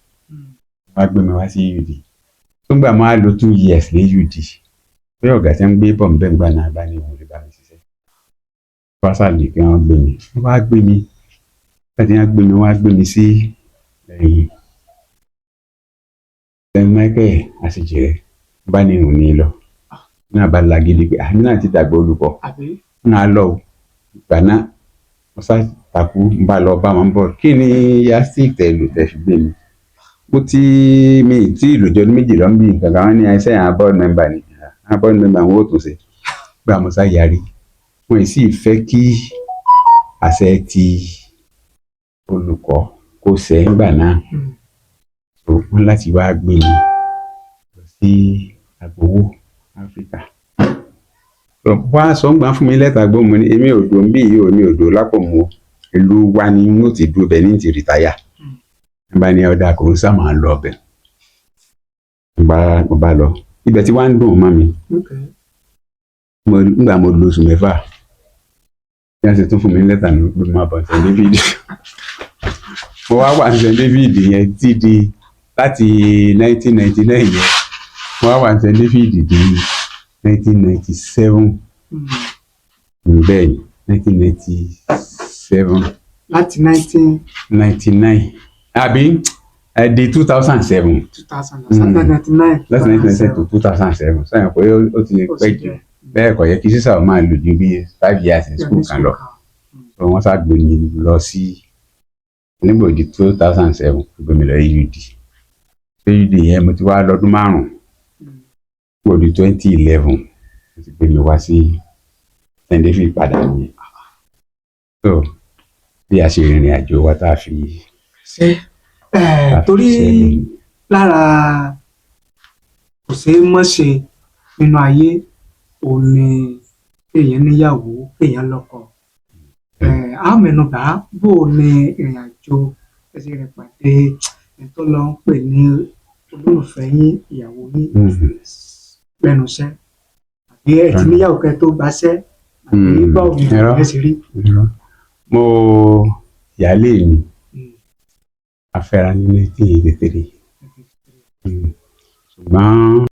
wọ́n á gbé mi wá sí UD tó ń gbà mo á lò 2 years ní UD pé ọ̀gá tí wọ́n gbé bọ̀ ń bẹ́ẹ̀ gbà náà bá ní ìwọ̀n lè bá mi ṣiṣẹ́ pásálì kí wọ́n gbé mi wọ́n á gbé mi láti wọ́n á gbé mi wọ́n á gbé mi sí ẹ̀yìn St. Michael àṣejìrẹ́ bá ní ìrùn ní lọ náà bá lagidi pé àmì náà ti dàgbà olùkọ́ àbí náà lọ o ìgbà náà mo sá takú ń bá lọ bá wọn bọ̀ kí ni yastik tẹ̀lù tẹ̀ fi gbé mi mo ti mi tí ìlòjọ ní méjì lọ́n bí nǹkan kan wọ́n ní ẹsẹ̀ àwọn board member ni àwọn board member wọn ò tún ṣe gbà mo sá yarí wọn ì sì fẹ́ kí àṣẹ ti olùkọ́ kó ṣẹ nígbà náà so wọn láti wá gbé mi lọ sí Agbowó Áfíríkà wọ́n á sọ ń gbà fún mi lẹ́tà gbọ́ mo ní èmi ò dò ń bí yìí ò ní odò lápò mu ìlú wa ni mo ti dúró bẹ́ẹ̀ ní ti rìtáyà nígbà ní ọ̀dà kò ń sá máa lọ ọbẹ̀ mo bá lọ ibẹ̀ tí wàá ń dùn mọ́ mi nígbà mo lo oṣù mẹ́fà bí wọ́n ṣe tún fún mi lẹ́tà ní pé máa bọ̀ St. David mo wá wà ní St. David yẹn tí di láti 1999 yẹn mo wá wà ní St. David di 1997 bẹ́ẹ̀ ni 1997 láti 1999 àbí di 2007 láti 1997 to 2007 sẹ́yìn pé ó ti pẹ́ jù bẹ́ẹ̀ kọ́ yẹ kí sísà ó máa lò ju bí 5 years in school kan lọ so wọ́n ṣàgbé mi lọ sí nígbà di 2007 gbé mi lọ AUD AUD yẹn mo ti wá lọ́dún 5 nígbà di 2011 mo ti gbé mi wá sí St. David padà nìyẹn so bí a ṣe rìnrìn àjò wa tá a fi ṣe torí lára kò ṣeé mọ̀ ṣe nínú ayé òun ni èèyàn níyàwó èèyàn lọ́kọ a mẹ́nubà bó o ní ìrìn àjò ẹsẹ̀ rẹ̀ pàdé ẹni tó lọ ń pè ní olólùfẹ́ yín ìyàwó yín lẹ́nu iṣẹ́ àbí ẹ ti níyàwó kẹ́ tó gbaṣẹ́ àbí báwo ni ẹ ṣe rí. mo ìyáálé mi afẹ́ra ní 1983 ṣùgbọ́n